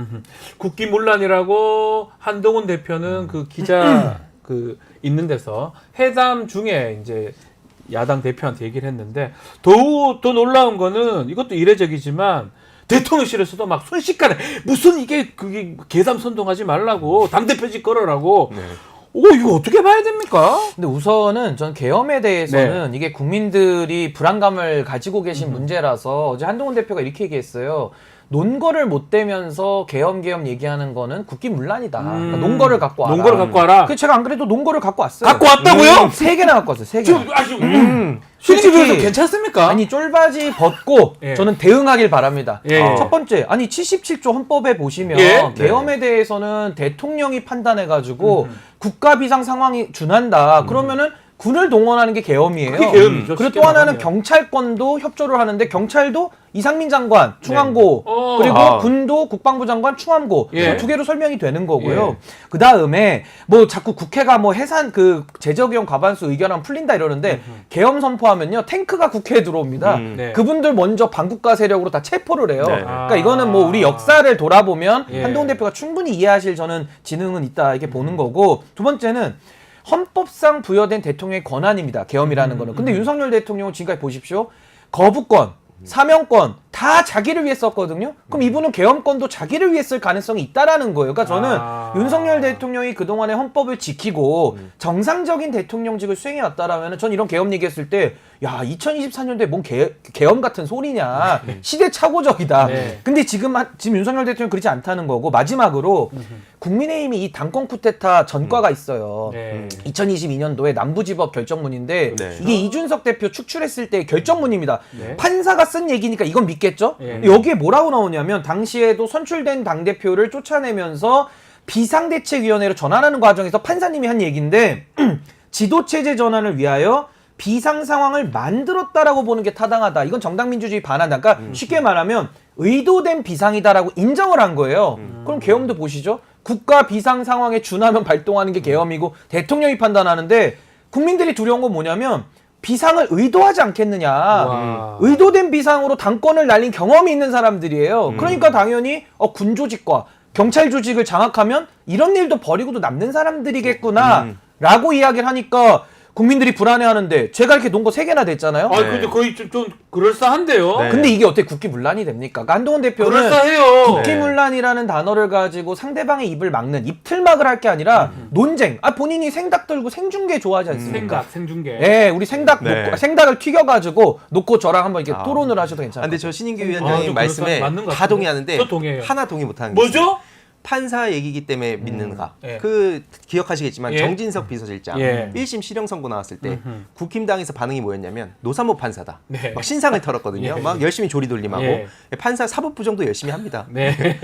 국기문란이라고 한동훈 대표는 그 기자 그 있는 데서 회담 중에 이제 야당 대표한테 얘기를 했는데 더 놀라운 거는 이것도 이례적이지만 대통령실에서도 막 순식간에 무슨 그게 계담 선동하지 말라고 당대표직 걸어라고 네. 이거 어떻게 봐야 됩니까? 근데 우선은 전 계엄에 대해서는 이게 국민들이 불안감을 가지고 계신 문제라서 어제 한동훈 대표가 이렇게 얘기했어요. 논거를 못 대면서 계엄 얘기하는 거는 국기문란이다. 그러니까 논거를 갖고 와라. 논거를 갖고 와라. 그 제가 안 그래도 논거를 갖고 왔어요. 갖고 왔다고요? 3개나 갖고 왔어요. 3개. 지금 아주 실질적으로 괜찮습니까? 아니 쫄바지 벗고 예. 저는 대응하길 바랍니다. 예. 첫 번째, 아니 77조 헌법에 보시면 예. 계엄에 대해서는 대통령이 판단해가지고 국가 비상 상황이 준한다. 그러면은 군을 동원하는 게 계엄이에요. 그게 계엄이죠. 그리고 쉽게 또 하나는 말하면. 경찰권도 협조를 하는데 경찰도 이상민 장관 충암고 그리고 군도 국방부 장관 충암고 예. 두 개로 설명이 되는 거고요. 그 다음에 뭐 자꾸 국회가 뭐 해산 그 재적용 과반수 의결안 풀린다 이러는데 계엄 선포하면요 탱크가 국회에 들어옵니다. 네. 그분들 먼저 반국가 세력으로 다 체포를 해요. 네. 그러니까 이거는 뭐 우리 역사를 돌아보면 예. 한동훈 대표가 충분히 이해하실 저는 지능은 있다 이렇게 보는 거고 두 번째는 헌법상 부여된 대통령의 권한입니다. 계엄이라는 거는. 근데 윤석열 대통령은 지금까지 보십시오. 거부권, 사명권 다 자기를 위해 썼거든요. 그럼 이분은 계엄권도 자기를 위해 쓸 가능성이 있다라는 거예요. 그러니까 저는 윤석열 대통령이 그동안의 헌법을 지키고 정상적인 대통령직을 수행해 왔다라면 전 이런 계엄 얘기했을 때 야 2024년도에 뭔 계엄 같은 소리냐. 시대착오적이다. 네. 근데 지금 윤석열 대통령 그렇지 않다는 거고 마지막으로 국민의힘이 이 당권 쿠데타 전과가 있어요. 네. 2022년도에 남부지법 결정문인데 네. 이게 이준석 대표 축출했을 때 결정문입니다. 네. 판사가 쓴 얘기니까 이건 믿겠죠? 예. 여기에 뭐라고 나오냐면 당시에도 선출된 당대표를 쫓아내면서 비상대책위원회로 전환하는 과정에서 판사님이 한 얘기인데 지도체제 전환을 위하여 비상 상황을 만들었다라고 보는 게 타당하다. 이건 정당민주주의 반한다. 그러니까 쉽게 말하면 의도된 비상이다라고 인정을 한 거예요. 그럼 계엄도 보시죠. 국가 비상 상황에 준하면 발동하는 게 계엄이고 대통령이 판단하는데 국민들이 두려운 건 뭐냐면 비상을 의도하지 않겠느냐. 와. 의도된 비상으로 당권을 날린 경험이 있는 사람들이에요. 그러니까 당연히 군 조직과 경찰 조직을 장악하면 이런 일도 벌이고도 남는 사람들이겠구나 라고 이야기를 하니까 국민들이 불안해하는데 제가 이렇게 논 거 3개나 됐잖아요. 아 근데 거의 좀 그럴싸한데요. 네. 근데 이게 어떻게 국기문란이 됩니까? 그러니까 한동훈 대표는 그럴싸해요. 국기문란이라는 단어를 가지고 상대방의 입을 막는 입틀막을 할 게 아니라 논쟁. 본인이 생닭 들고 생중계 좋아하지 않습니까? 생중계. 네, 우리 생닭 네. 놓고, 생닭을 튀겨가지고 놓고 저랑 한번 이렇게 토론을 하셔도 괜찮아요. 근데 저 신인규 아, 위원장님 좀 말씀에 맞는 것 다 같은데? 동의하는데 저 동의해요. 하나 동의 못하는 게 뭐죠? 있어요. 판사 얘기기 때문에 믿는가. 예. 그 기억하시겠지만 예. 정진석 비서실장 예. 1심 실형 선고 나왔을 때 국힘당에서 반응이 뭐였냐면 노사모 판사다. 네. 막 신상을 털었거든요. 예. 막 열심히 조리돌림하고 예. 판사 사법부정도 열심히 합니다. 네.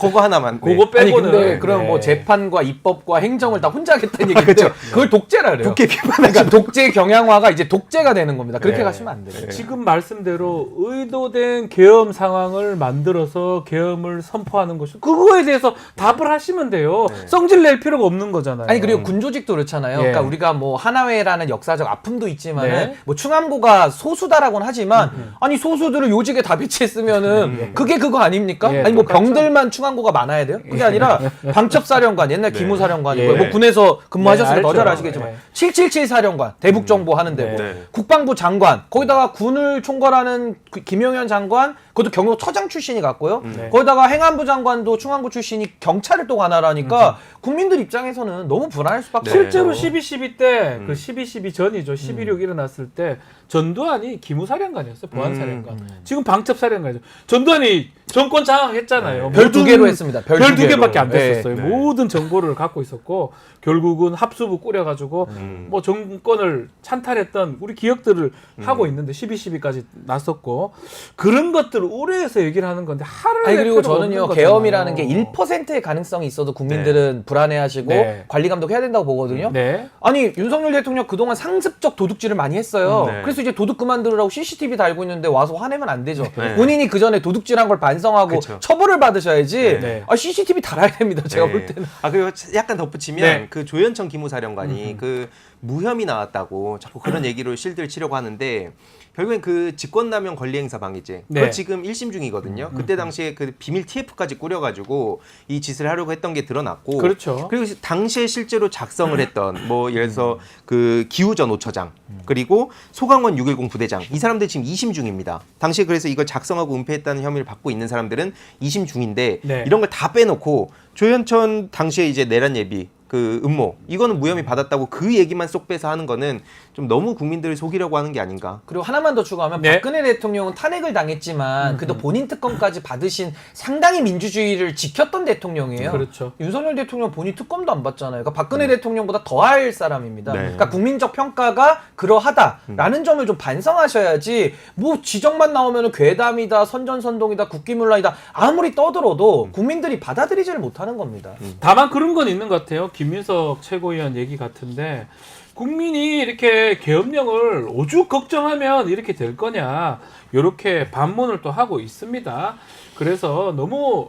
그거 하나만. 네. 그거 아니 빼고는 근데 그럼 네. 뭐 재판과 입법과 행정을 다 혼자 하겠다는 얘기죠. 그걸 독재라 그래요. 국회 그러니까 독재 경향화가 이제 독재가 되는 겁니다. 그렇게 네. 가시면 안 돼요. 지금 말씀대로 의도된 계엄 상황을 만들어서 계엄을 선포하는 것이 그거에 대해서 답을 하시면 돼요. 성질 낼 필요가 없는 거잖아요. 아니 그리고 군조직도 그렇잖아요. 예. 그러니까 우리가 뭐 하나회라는 역사적 아픔도 있지만은 네. 뭐 충암고가 소수다라고는 하지만 아니 소수들을 요직에 다 배치했으면은 그게 그거 아닙니까? 예, 아니 뭐 똑같죠. 병들만 충암고가 많아야 돼요? 그게 아니라 방첩사령관 옛날 기무사령관이고 예. 뭐 군에서 근무하셨으니까 네, 더 잘 알죠. 아시겠지만 네. 777 사령관 대북정보 하는 데고 네. 국방부 장관 거기다가 군을 총괄하는 김용현 장관 그것도 경호처장 출신이 갔고요. 네. 거기다가 행안부 장관도 충암고 출신이 경찰을 또 관할하니까 국민들 입장에서는 너무 불안할 수밖에 없어요. 실제로 12.12 때 그 12.12 전이죠. 12.6 일어났을 때 전두환이 기무사령관이었어요. 보안사령관. 지금 방첩사령관이죠. 전두환이 정권 장악했잖아요. 별 두 개로 했습니다. 별 별 두 두 개밖에 안 개로. 됐었어요. 네. 모든 정보를 갖고 있었고 결국은 합수부 꾸려가지고 뭐 정권을 찬탈했던 우리 기억들을 하고 있는데 12.12까지 났었고 그런 것들을 우려해서 얘기를 하는 건데 하를 아니 낼 그리고 필요가 저는요 없는 계엄이라는 게 거잖아요. 1%의 가능성이 있어도 국민들은 불안해하시고 네. 관리 감독해야 된다고 보거든요. 네. 아니 윤석열 대통령 그동안 상습적 도둑질을 많이 했어요. 네. 그래서 이제 도둑 그만두라고 CCTV 달고 있는데 와서 화내면 안 되죠. 네. 본인이 그 전에 도둑질한 걸 반성하고 그쵸. 처벌을 받으셔야지. 네. CCTV 달아야 됩니다. 제가 네. 볼 때는. 그리고 약간 덧붙이면 네. 그 조현천 기무사령관이 그 무혐의 나왔다고 자꾸 그런 얘기로 실드를 치려고 하는데 결국엔 그 직권남용 권리행사 방해죄 네. 그거 지금 1심 중이거든요. 그때 당시에 그 비밀 TF까지 꾸려가지고 이 짓을 하려고 했던 게 드러났고 그렇죠. 그리고 당시에 실제로 작성을 했던 뭐 예를 들어서 그 기우전 5처장 그리고 소강원 610 부대장 이 사람들 지금 2심 중입니다. 당시에 그래서 이걸 작성하고 은폐했다는 혐의를 받고 있는 사람들은 2심 중인데 네. 이런 걸 다 빼놓고 조현천 당시에 이제 내란 예비 그 음모 이거는 무혐의 받았다고 그 얘기만 쏙 빼서 하는 거는 좀 너무 국민들을 속이려고 하는 게 아닌가. 그리고 하나만 더 추가하면 네. 박근혜 대통령은 탄핵을 당했지만 그래도 본인 특검까지 받으신 상당히 민주주의를 지켰던 대통령이에요. 그렇죠. 윤석열 대통령 본인 특검도 안 받잖아요. 그러니까 박근혜 대통령보다 더할 사람입니다. 네. 그러니까 국민적 평가가 그러하다라는 점을 좀 반성하셔야지 뭐 지적만 나오면 괴담이다, 선전선동이다, 국기문란이다 아무리 떠들어도 국민들이 받아들이지를 못하는 겁니다. 다만 그런 건 있는 것 같아요. 김민석 최고위원 얘기 같은데 국민이 이렇게 계엄령을 오죽 걱정하면 이렇게 될 거냐 이렇게 반문을 또 하고 있습니다. 그래서 너무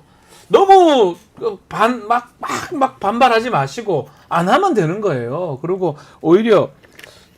막 반발하지 마시고 안 하면 되는 거예요. 그리고 오히려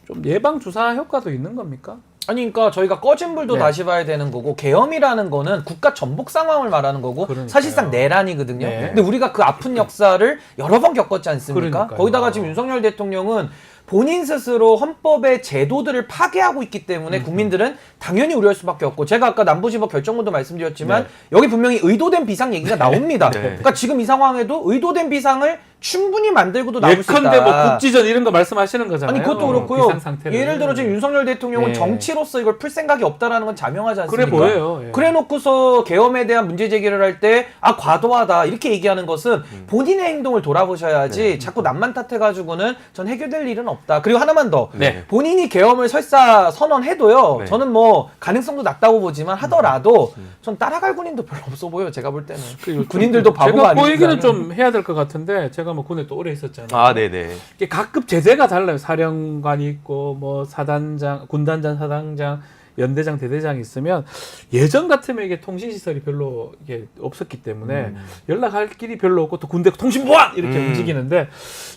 좀 예방 주사 효과도 있는 겁니까? 아니 그러니까 저희가 꺼진 불도 네. 다시 봐야 되는 거고 계엄이라는 거는 국가 전복 상황을 말하는 거고 그러니까요. 사실상 내란이거든요. 네. 근데 우리가 그 아픈 역사를 여러 번 겪었지 않습니까? 그러니까요. 거기다가 지금 윤석열 대통령은 본인 스스로 헌법의 제도들을 파괴하고 있기 때문에 국민들은 당연히 우려할 수밖에 없고 제가 아까 남부지법 결정문도 말씀드렸지만 네. 여기 분명히 의도된 비상 얘기가 나옵니다. 네. 그러니까 지금 이 상황에도 의도된 비상을 충분히 만들고도 나올 수 있다. 예컨대 뭐 국지전 이런 거 말씀하시는 거잖아요. 아니 그것도 그렇고요. 비상 상태를. 예를 들어 지금 윤석열 대통령은 네. 정치로서 이걸 풀 생각이 없다라는 건 자명하지 않습니까? 그래 보여요. 예. 그래놓고서 계엄에 대한 문제 제기를 할 때 과도하다 이렇게 얘기하는 것은 본인의 행동을 돌아보셔야지 자꾸 남만 탓해가지고는 전 해결될 일은 없다. 그리고 하나만 더 네. 본인이 계엄을 설사 선언해도요. 네. 저는 뭐 가능성도 낮다고 보지만 하더라도 전 따라갈 군인도 별로 없어 보여요. 제가 볼 때는 군인들도 바보가 제가 아니니까. 그 얘기는 좀 해야 될 것 같은데 제가 뭐 군에 또 오래 있었잖아요. 아, 네네. 이게 각급 제재가 달라요. 사령관이 있고 뭐 사단장, 군단장, 사단장, 연대장, 대대장이 있으면 예전 같으면 이게 통신 시설이 별로 이게 없었기 때문에 연락할 길이 별로 없고 또 군대 통신 보안 이렇게 움직이는데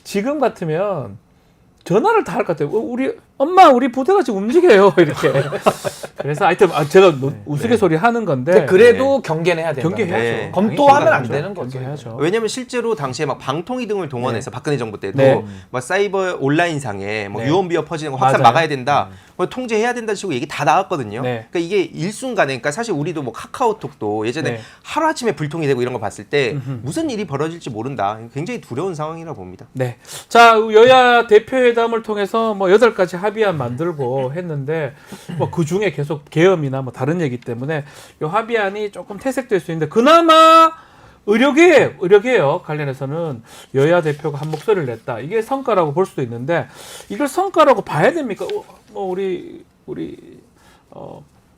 지금 같으면 전화를 다 할 것 같아요. 우리 엄마 우리 부대가 지금 움직여요 이렇게. 그래서 하여튼 제가 우스갯소리 하는 건데 근데 그래도 경계는 해야 된다. 경계해야죠. 네. 검토하면 안 당연히 되는 거죠. 경계해야죠. 왜냐면 실제로 당시에 막 방통위 등을 동원해서 박근혜 정부 때도 네. 막 사이버 온라인상에 뭐 네. 유언비어 퍼지는 거 확산 맞아요. 막아야 된다, 뭐 통제해야 된다 식으로 얘기 다 나왔거든요. 네. 그러니까 이게 일순간에, 그러니까 사실 우리도 뭐 카카오톡도 예전에 네. 하루 아침에 불통이 되고 이런 거 봤을 때 무슨 일이 벌어질지 모른다. 굉장히 두려운 상황이라 봅니다. 네. 자, 여야 대표회담을 통해서 뭐 8가지 합의안 만들고 했는데 뭐 그 중에 계속 계엄이나 뭐 다른 얘기 때문에 이 합의안이 조금 퇴색될 수 있는데 그나마 의료개혁 관련해서는 여야 대표가 한 목소리를 냈다. 이게 성과라고 볼 수도 있는데 이걸 성과라고 봐야 됩니까? 뭐 우리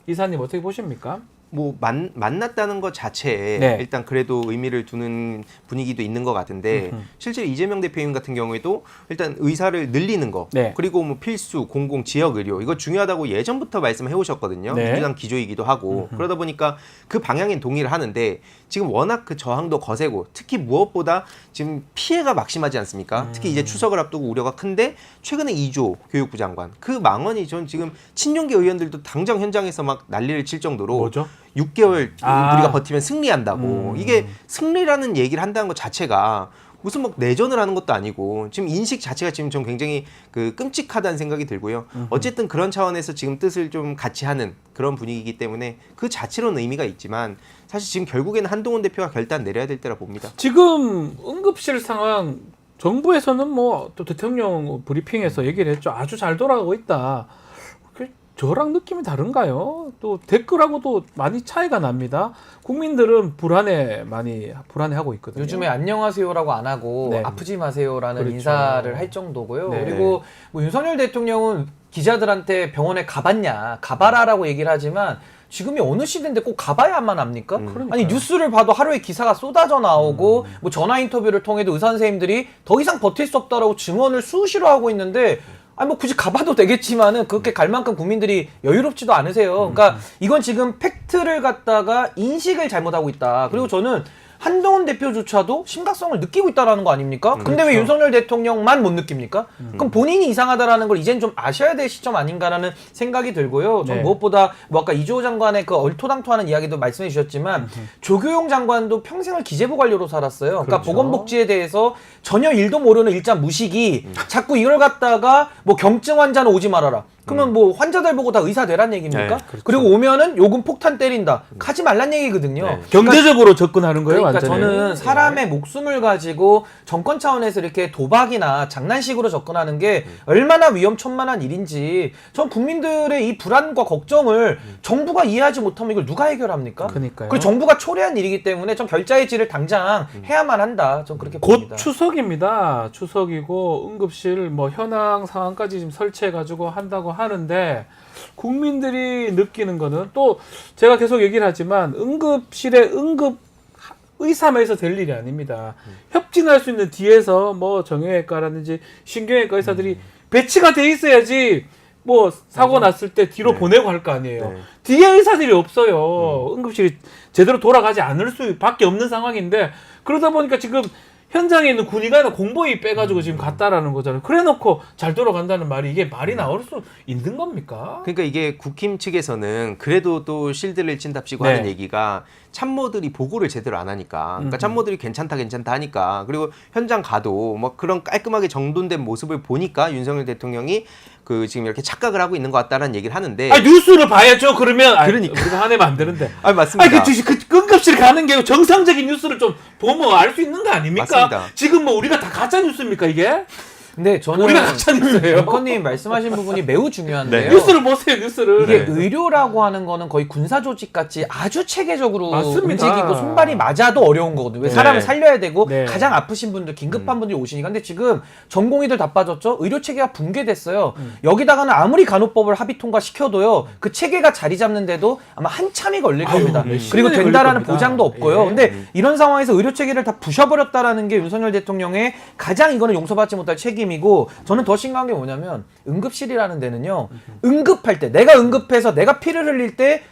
이사님 어떻게 보십니까? 뭐 만났다는 것 자체에 네. 일단 그래도 의미를 두는 분위기도 있는 것 같은데 실제로 이재명 대표님 같은 경우에도 일단 의사를 늘리는 거, 네. 그리고 뭐 필수 공공 지역 의료 이거 중요하다고 예전부터 말씀해 오셨거든요. 네. 민주당 기조이기도 하고 그러다 보니까 그 방향엔 동의를 하는데 지금 워낙 그 저항도 거세고 특히 무엇보다 지금 피해가 막심하지 않습니까? 특히 이제 추석을 앞두고 우려가 큰데 최근에 이조 교육부 장관 그 망언이 전 지금 친윤계 의원들도 당장 현장에서 막 난리를 칠 정도로 뭐죠? 6개월 아. 우리가 버티면 승리한다고. 이게 승리라는 얘기를 한다는 것 자체가 무슨 막 내전을 하는 것도 아니고 지금 인식 자체가 지금 좀 굉장히 그 끔찍하다는 생각이 들고요. 어쨌든 그런 차원에서 지금 뜻을 좀 같이 하는 그런 분위기이기 때문에 그 자체로는 의미가 있지만 사실 지금 결국에는 한동훈 대표가 결단 내려야 될 때라 봅니다. 지금 응급실 상황 정부에서는 뭐 또 대통령 브리핑에서 얘기를 했죠. 아주 잘 돌아가고 있다. 저랑 느낌이 다른가요? 또 댓글하고도 많이 차이가 납니다. 국민들은 많이 불안해하고 있거든요. 요즘에 안녕하세요라고 안 하고 네. 아프지 마세요라는 그렇죠. 인사를 할 정도고요. 네. 그리고 뭐 윤석열 대통령은 기자들한테 병원에 가봐라라고 얘기를 하지만 지금이 어느 시대인데 꼭 가봐야만 합니까? 아니 뉴스를 봐도 하루에 기사가 쏟아져 나오고 뭐 전화 인터뷰를 통해도 의사 선생님들이 더 이상 버틸 수 없다라고 증언을 수시로 하고 있는데 아니 뭐 굳이 가봐도 되겠지만은 그렇게 갈 만큼 국민들이 여유롭지도 않으세요. 그러니까 이건 지금 팩트를 갖다가 인식을 잘못하고 있다. 그리고 저는 한동훈 대표조차도 심각성을 느끼고 있다라는 거 아닙니까? 근데 왜 윤석열 대통령만 못 느낍니까? 그럼 본인이 이상하다라는 걸 이젠 좀 아셔야 될 시점 아닌가라는 생각이 들고요. 전 네. 무엇보다 뭐 아까 이주호 장관의 그 얼토당토하는 이야기도 말씀해 주셨지만 조교용 장관도 평생을 기재부 관료로 살았어요. 그러니까 그렇죠. 보건복지에 대해서 전혀 일도 모르는 일자 무식이 자꾸 이걸 갖다가 뭐 경증 환자는 오지 말아라. 그러면 뭐 환자들 보고 다 의사 되란 얘기입니까? 네, 그렇죠. 그리고 오면은 요금 폭탄 때린다. 가지 말란 얘기거든요. 네. 경제적으로 접근하는 거예요, 그러니까 완전히. 저는 사람의 목숨을 가지고 정권 차원에서 이렇게 도박이나 장난식으로 접근하는 게 얼마나 위험천만한 일인지 전 국민들의 이 불안과 걱정을 정부가 이해하지 못하면 이걸 누가 해결합니까? 그러니까요. 그리고 정부가 초래한 일이기 때문에 전 결자의 질을 당장 해야만 한다. 전 그렇게 곧 봅니다. 추석입니다. 추석이고 응급실 뭐 현황 상황까지 지금 설치해가지고 한다고 하는데 국민들이 느끼는 거는 또 제가 계속 얘기를 하지만 응급실에 응급 의사만 해서 될 일이 아닙니다. 협진할 수 있는 뒤에서 뭐 정형외과라든지 신경외과 의사들이 배치가 돼 있어야지 뭐 사고 났을 때 뒤로 보내고 할 거 아니에요. 네. 뒤에 의사들이 없어요. 응급실이 제대로 돌아가지 않을 수밖에 없는 상황인데 그러다 보니까 지금 현장에 있는 군의관은 공보위 빼가지고 지금 갔다라는 거잖아요. 그래놓고 잘 돌아간다는 말이 이게 말이 나올 수 있는 겁니까? 그러니까 이게 국힘 측에서는 그래도 또 실드를 친답시고 네. 하는 얘기가 참모들이 보고를 제대로 안 하니까, 그러니까 참모들이 괜찮다 하니까, 그리고 현장 가도 뭐 그런 깔끔하게 정돈된 모습을 보니까 윤석열 대통령이 그 지금 이렇게 착각을 하고 있는 것 같다라는 얘기를 하는데. 아 뉴스를 봐야죠. 그러면 그러니까. 우리가 화내면 안 되는데. 아 맞습니다. 그 응급실 가는 게 정상적인 뉴스를 좀 보면 알 수 있는 거 아닙니까? 맞습니다. 지금 뭐 우리가 다 가짜 뉴스입니까 이게? 근데 저는 우리가 가짜 뉴스예요. 앵커님 말씀하신 부분이 매우 중요한데요. 뉴스를 보세요 뉴스를. 이게 의료라고 하는 거는 거의 군사 조직 같이 아주 체계적으로 맞습니다. 움직이고 손발이 맞아도 어려운 거거든요. 왜 네. 사람을 살려야 되고 네. 가장 아프신 분들, 긴급한 분들이 오시니까. 근데 지금 전공의들 다 빠졌죠. 의료 체계가 붕괴됐어요. 여기다가는 아무리 간호법을 합의 통과시켜도요. 그 체계가 자리 잡는데도 아마 한참이 걸릴 겁니다. 몇 그리고 년이 된다라는 걸릴 겁니다. 보장도 없고요. 예. 근데 이런 상황에서 의료 체계를 다 부셔버렸다라는 게 윤석열 대통령의 가장 이거는 용서받지 못할 책임이고, 저는 더 심각한 게 뭐냐면 응급실이라는 데는요. 응급할 때 내가 응급해서 내가 피를 흘릴 때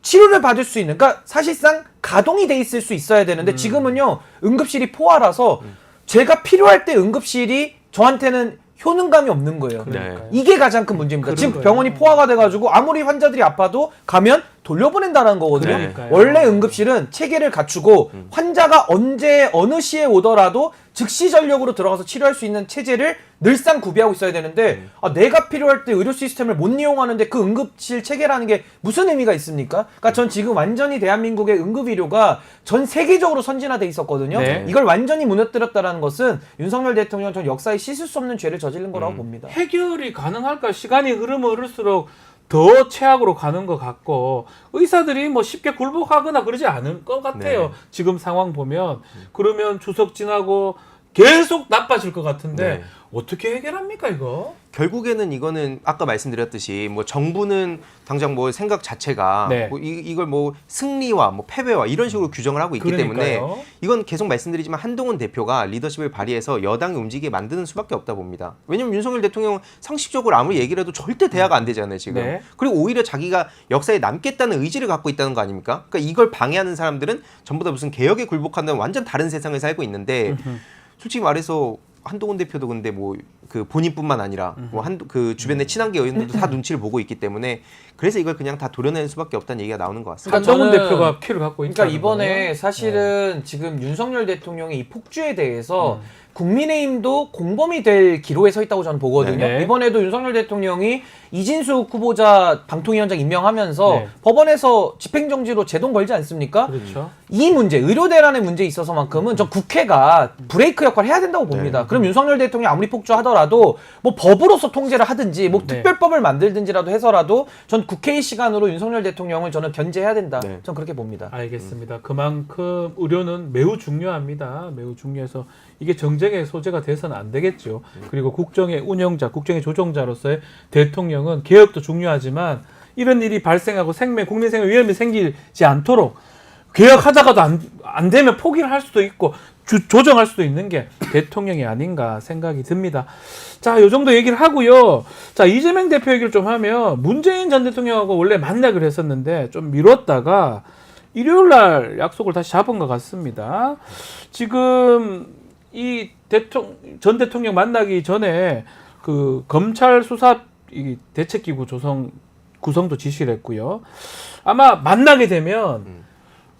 치료를 받을 수 있는, 그러니까 사실상 가동이 돼 있을 수 있어야 되는데 지금은요. 응급실이 포화라서 제가 필요할 때 응급실이 저한테는 효능감이 없는 거예요. 그러니까요. 이게 가장 큰 문제입니다. 지금 거예요. 병원이 포화가 돼가지고 아무리 환자들이 아파도 가면 돌려보낸다는 거거든요. 그러니까요. 원래 응급실은 체계를 갖추고 환자가 언제 어느 시에 오더라도 즉시 전력으로 들어가서 치료할 수 있는 체제를 늘상 구비하고 있어야 되는데 내가 필요할 때 의료 시스템을 못 이용하는데 그 응급실 체계라는 게 무슨 의미가 있습니까? 그러니까 전 지금 완전히 대한민국의 응급의료가 전 세계적으로 선진화돼 있었거든요. 네. 이걸 완전히 무너뜨렸다는 것은 윤석열 대통령 전 역사에 씻을 수 없는 죄를 저지른 거라고 봅니다. 해결이 가능할까? 시간이 흐르면 흐를수록 더 최악으로 가는 것 같고 의사들이 뭐 쉽게 굴복하거나 그러지 않을 것 같아요. 네. 지금 상황 보면 그러면 추석 지나고 계속 나빠질 것 같은데 네. 어떻게 해결합니까 이거? 결국에는 이거는 아까 말씀드렸듯이 뭐 정부는 당장 뭐 생각 자체가 네. 뭐 이걸 뭐 승리와 뭐 패배와 이런 식으로 규정을 하고 있기 때문에 그러니까요. 이건 계속 말씀드리지만 한동훈 대표가 리더십을 발휘해서 여당이 움직이게 만드는 수밖에 없다 봅니다. 왜냐면 윤석열 대통령은 상식적으로 아무리 얘기를 해도 절대 대화가 안 되잖아요 지금. 네. 그리고 오히려 자기가 역사에 남겠다는 의지를 갖고 있다는 거 아닙니까? 그러니까 이걸 방해하는 사람들은 전부 다 무슨 개혁에 굴복한다는 완전 다른 세상을 살고 있는데 솔직히 말해서 한동훈 대표도 근데 뭐 그 본인뿐만 아니라 뭐 그 주변의 친한계 의원들도 다 눈치를 보고 있기 때문에 그래서 이걸 그냥 다 도려내는 수밖에 없다는 얘기가 나오는 것 같습니다. 그러니까 한동훈 저는- 대표가 키를 갖고 있다. 그러니까 이번에 사실은 지금 윤석열 대통령의 이 폭주에 대해서 국민의힘도 공범이 될 기로에 서 있다고 저는 보거든요. 네. 이번에도 윤석열 대통령이 이진숙 후보자 방통위원장 임명하면서 네. 법원에서 집행정지로 제동 걸지 않습니까? 그렇죠. 이 문제, 의료대란의 문제에 있어서만큼은 전 국회가 브레이크 역할을 해야 된다고 봅니다. 그럼 윤석열 대통령이 아무리 폭주하더라도 뭐 법으로서 통제를 하든지 뭐 네. 특별법을 만들든지라도 해서라도 전 국회의 시간으로 윤석열 대통령을 저는 견제해야 된다. 네. 전 그렇게 봅니다. 알겠습니다. 그만큼 의료는 매우 중요합니다. 매우 중요해서 이게 정쟁의 소재가 돼서는 안 되겠죠. 그리고 국정의 운영자, 국정의 조종자로서의 대통령은 개혁도 중요하지만 이런 일이 발생하고 국민 생명 위험이 생기지 않도록 개혁하다가도 안 되면 포기를 할 수도 있고 조정할 수도 있는 게 대통령이 아닌가 생각이 듭니다. 자, 요 정도 얘기를 하고요. 자, 이재명 대표 얘기를 좀 하면 문재인 전 대통령하고 원래 만나기로 했었는데 좀 미뤘다가 일요일 날 약속을 다시 잡은 것 같습니다. 지금 이 전 대통령 만나기 전에 그 검찰 수사 이 대책기구 구성도 지시를 했고요. 아마 만나게 되면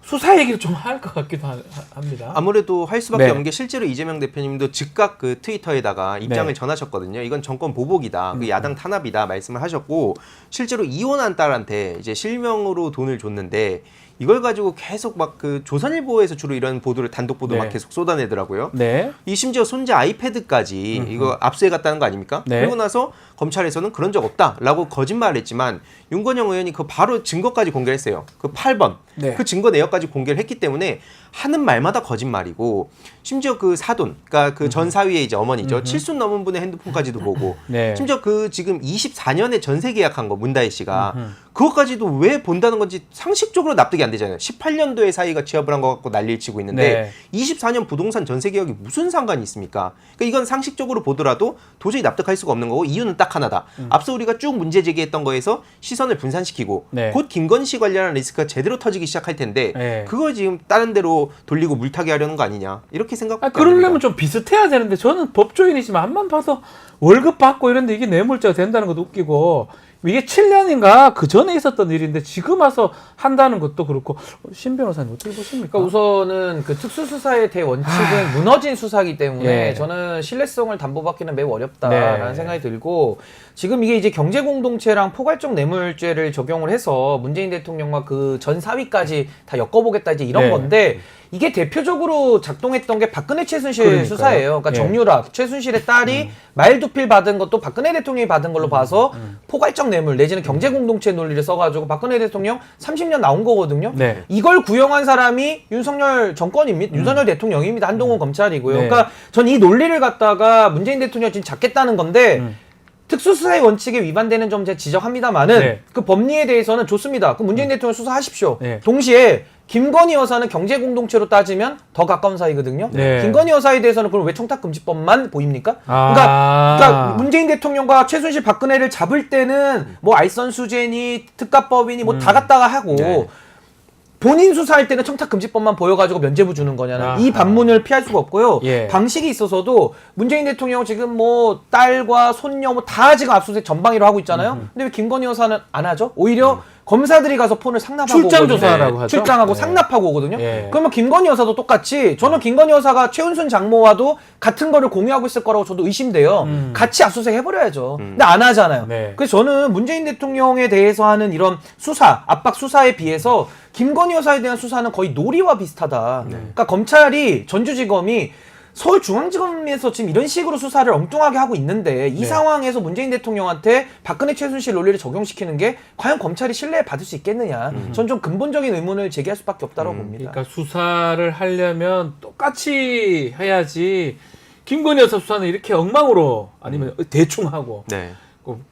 수사 얘기를 좀 할 것 같기도 합니다. 아무래도 할 수밖에 네. 없는 게 실제로 이재명 대표님도 즉각 그 트위터에다가 입장을 네. 전하셨거든요. 이건 정권 보복이다, 그 야당 탄압이다 말씀을 하셨고 실제로 이혼한 딸한테 이제 실명으로 돈을 줬는데 이걸 가지고 계속 막 그 조선일보에서 주로 이런 보도를 단독 보도 네. 막 계속 쏟아내더라고요. 네. 이 심지어 손자 아이패드까지 이거 압수해 갔다는 거 아닙니까? 네. 그리고 나서 검찰에서는 그런 적 없다라고 거짓말을 했지만 윤건영 의원이 그 바로 증거까지 공개했어요. 그 8번 네. 그 증거 내역까지 공개를 했기 때문에 하는 말마다 거짓말이고 심지어 그 사돈, 그러니까 그 전 사위의 이제 어머니죠. 칠순 넘은 분의 핸드폰까지도 보고 네. 심지어 그 지금 24년에 전세 계약한 거 문다혜 씨가 그것까지도 왜 본다는 건지 상식적으로 납득이 안 되잖아요. 18년도에 사위가 취업을 한 거 갖고 난리를 치고 있는데 24년 부동산 전세 계약이 무슨 상관이 있습니까? 그러니까 이건 상식적으로 보더라도 도저히 납득할 수가 없는 거고 이유는 딱 하나다. 앞서 우리가 쭉 문제 제기했던 거에서 시선을 분산시키고 네. 곧 김건희 씨 관련한 리스크가 제대로 터지기 시작할 텐데 네. 그걸 지금 다른 데로 돌리고 물타기 하려는 거 아니냐 이렇게 생각합니다. 그러려면 좀 비슷해야 되는데 저는 법조인이지만 한번 봐도 월급 받고 이런데 이게 뇌물죄가 된다는 것도 웃기고 이게 7년인가 그 전에 있었던 일인데 지금 와서 한다는 것도 그렇고 신 변호사님 어떻게 보십니까? 그러니까 우선은 그 특수수사의 대원칙은 무너진 수사이기 때문에 예. 저는 신뢰성을 담보받기는 매우 어렵다라는 네. 생각이 들고 지금 이게 이제 경제공동체랑 포괄적 뇌물죄를 적용을 해서 문재인 대통령과 그 전 사위까지 다 엮어보겠다 이제 이런 네. 건데 이게 대표적으로 작동했던 게 박근혜 최순실 그러니까요. 수사예요. 그러니까 예. 정유라 최순실의 딸이 말두필 받은 것도 박근혜 대통령이 받은 걸로 봐서 포괄적 뇌물 내지는 경제공동체 논리를 써가지고 박근혜 대통령 30년 나온 거거든요. 네. 이걸 구형한 사람이 윤석열 정권입니다. 윤석열 대통령입니다. 한동훈 검찰이고요. 네. 그러니까 전 이 논리를 갖다가 문재인 대통령이 지금 잡겠다는 건데 특수수사의 원칙에 위반되는 점 제가 지적합니다만은 네. 그 법리에 대해서는 좋습니다. 그 문재인 대통령 수사하십시오. 네. 동시에 김건희 여사는 경제공동체로 따지면 더 가까운 사이거든요. 네. 김건희 여사에 대해서는 그럼 왜 청탁금지법만 보입니까? 아. 그러니까 문재인 대통령과 최순실 박근혜를 잡을 때는 뭐 알선수재니 특가법이니 뭐 다 갖다가 하고 네. 본인 수사할 때는 청탁금지법만 보여가지고 면죄부 주는 거냐는 아하. 이 반문을 피할 수가 없고요. 예. 방식이 있어서도 문재인 대통령 지금 뭐 딸과 손녀 뭐 다 지금 압수수색 전방위로 하고 있잖아요. 근데 왜 김건희 여사는 안 하죠? 오히려 검사들이 가서 폰을 상납하고 출장 오거든요. 조사하라고 하죠. 출장하고 네. 상납하고 오거든요. 예. 그러면 김건희 여사도 똑같이 저는 김건희 여사가 최은순 장모와도 같은 거를 공유하고 있을 거라고 저도 의심돼요. 같이 압수수색 해버려야죠. 근데 안 하잖아요. 네. 그래서 저는 문재인 대통령에 대해서 하는 이런 수사, 압박 수사에 비해서 김건희 여사에 대한 수사는 거의 놀이와 비슷하다. 그러니까 검찰이 전주지검이 서울중앙지검에서 지금 이런 식으로 수사를 엉뚱하게 하고 있는데 이 네. 상황에서 문재인 대통령한테 박근혜 최순실 논리를 적용시키는 게 과연 검찰이 신뢰 받을 수 있겠느냐. 전 좀 근본적인 의문을 제기할 수밖에 없다고 봅니다. 그러니까 수사를 하려면 똑같이 해야지 김건희 여사 수사는 이렇게 엉망으로 아니면 대충 하고 네.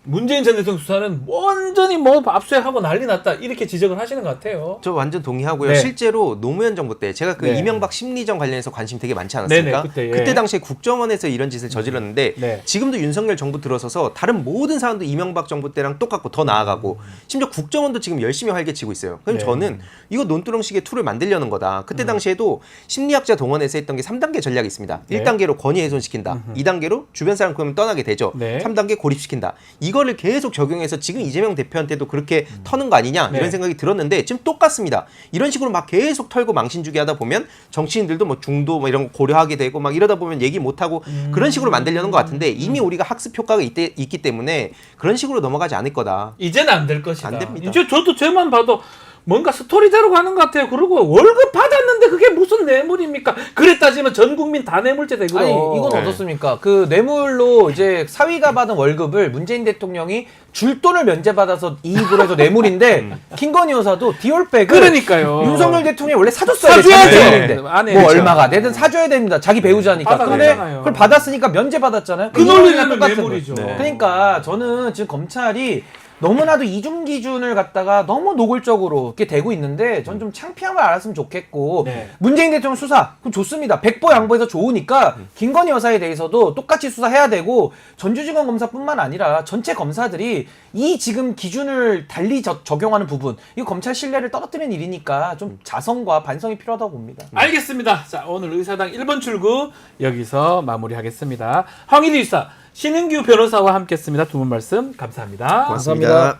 문재인 전 대통령 수사는 완전히 뭐 압수수색하고 난리 났다 이렇게 지적을 하시는 것 같아요. 저 완전 동의하고요. 네. 실제로 노무현 정부 때 제가 그 네. 이명박 심리전 관련해서 관심 되게 많지 않았습니까? 네네, 그때, 예. 당시에 국정원에서 이런 짓을 저질렀는데 네. 지금도 윤석열 정부 들어서서 다른 모든 사람도 이명박 정부 때랑 똑같고 더 나아가고 심지어 국정원도 지금 열심히 활개치고 있어요. 그럼 네. 저는 이거 논두렁식의 툴을 만들려는 거다. 그때 당시에도 심리학자 동원해서 했던 게 3단계 전략이 있습니다. 네. 1단계로 권위 훼손시킨다. 2단계로 주변 사람 그러면 떠나게 되죠. 네. 3단계 고립시킨다. 이거를 계속 적용해서 지금 이재명 대표한테도 그렇게 터는 거 아니냐 네. 이런 생각이 들었는데 지금 똑같습니다. 이런 식으로 막 계속 털고 망신주기 하다 보면 정치인들도 뭐 중도 뭐 이런 거 고려하게 되고 막 이러다 보면 얘기 못 하고 그런 식으로 만들려는 것 같은데 이미 우리가 학습 효과가 있기 때문에 그런 식으로 넘어가지 않을 거다. 이제는 안 될 것이다. 안 됩니다. 이제 저도 쟤만 봐도 뭔가 스토리대로 가는 것 같아요. 그리고 월급 받았는데 그게 무슨 뇌물입니까? 그래 따지면 전 국민 다 뇌물죄 되고. 아니 이건 네. 어떻습니까? 그 뇌물로 이제 사위가 받은 월급을 문재인 대통령이 줄 돈을 면제받아서 이익으로 해서 뇌물인데 김건희 여사도 디올백을 그러니까요. 윤석열 대통령이 원래 사줬어야 사줘야죠. 되는데 네. 안에 뭐 그렇죠. 얼마가 내든 사줘야 됩니다. 자기 배우자니까. 근데 받아냈잖아요. 그걸 받았으니까 면제받았잖아요. 그 이거랑 논리라면 똑같은 뇌물이죠. 거예요. 네. 그러니까 저는 지금 검찰이 너무나도 이중 기준을 갖다가 너무 노골적으로 이렇게 되고 있는데 전 좀 창피함을 알았으면 좋겠고 네. 문재인 대통령 수사 그럼 좋습니다. 백보 양보해서 좋으니까 김건희 여사에 대해서도 똑같이 수사해야 되고 전주지검 검사뿐만 아니라 전체 검사들이 이 지금 기준을 달리 적용하는 부분 이거 검찰 신뢰를 떨어뜨리는 일이니까 좀 자성과 반성이 필요하다고 봅니다. 알겠습니다. 자, 오늘 의사당 1번 출구 여기서 마무리하겠습니다. 황희리 의사, 신은규 변호사와 함께했습니다. 두 분 말씀 감사합니다. 고맙습니다.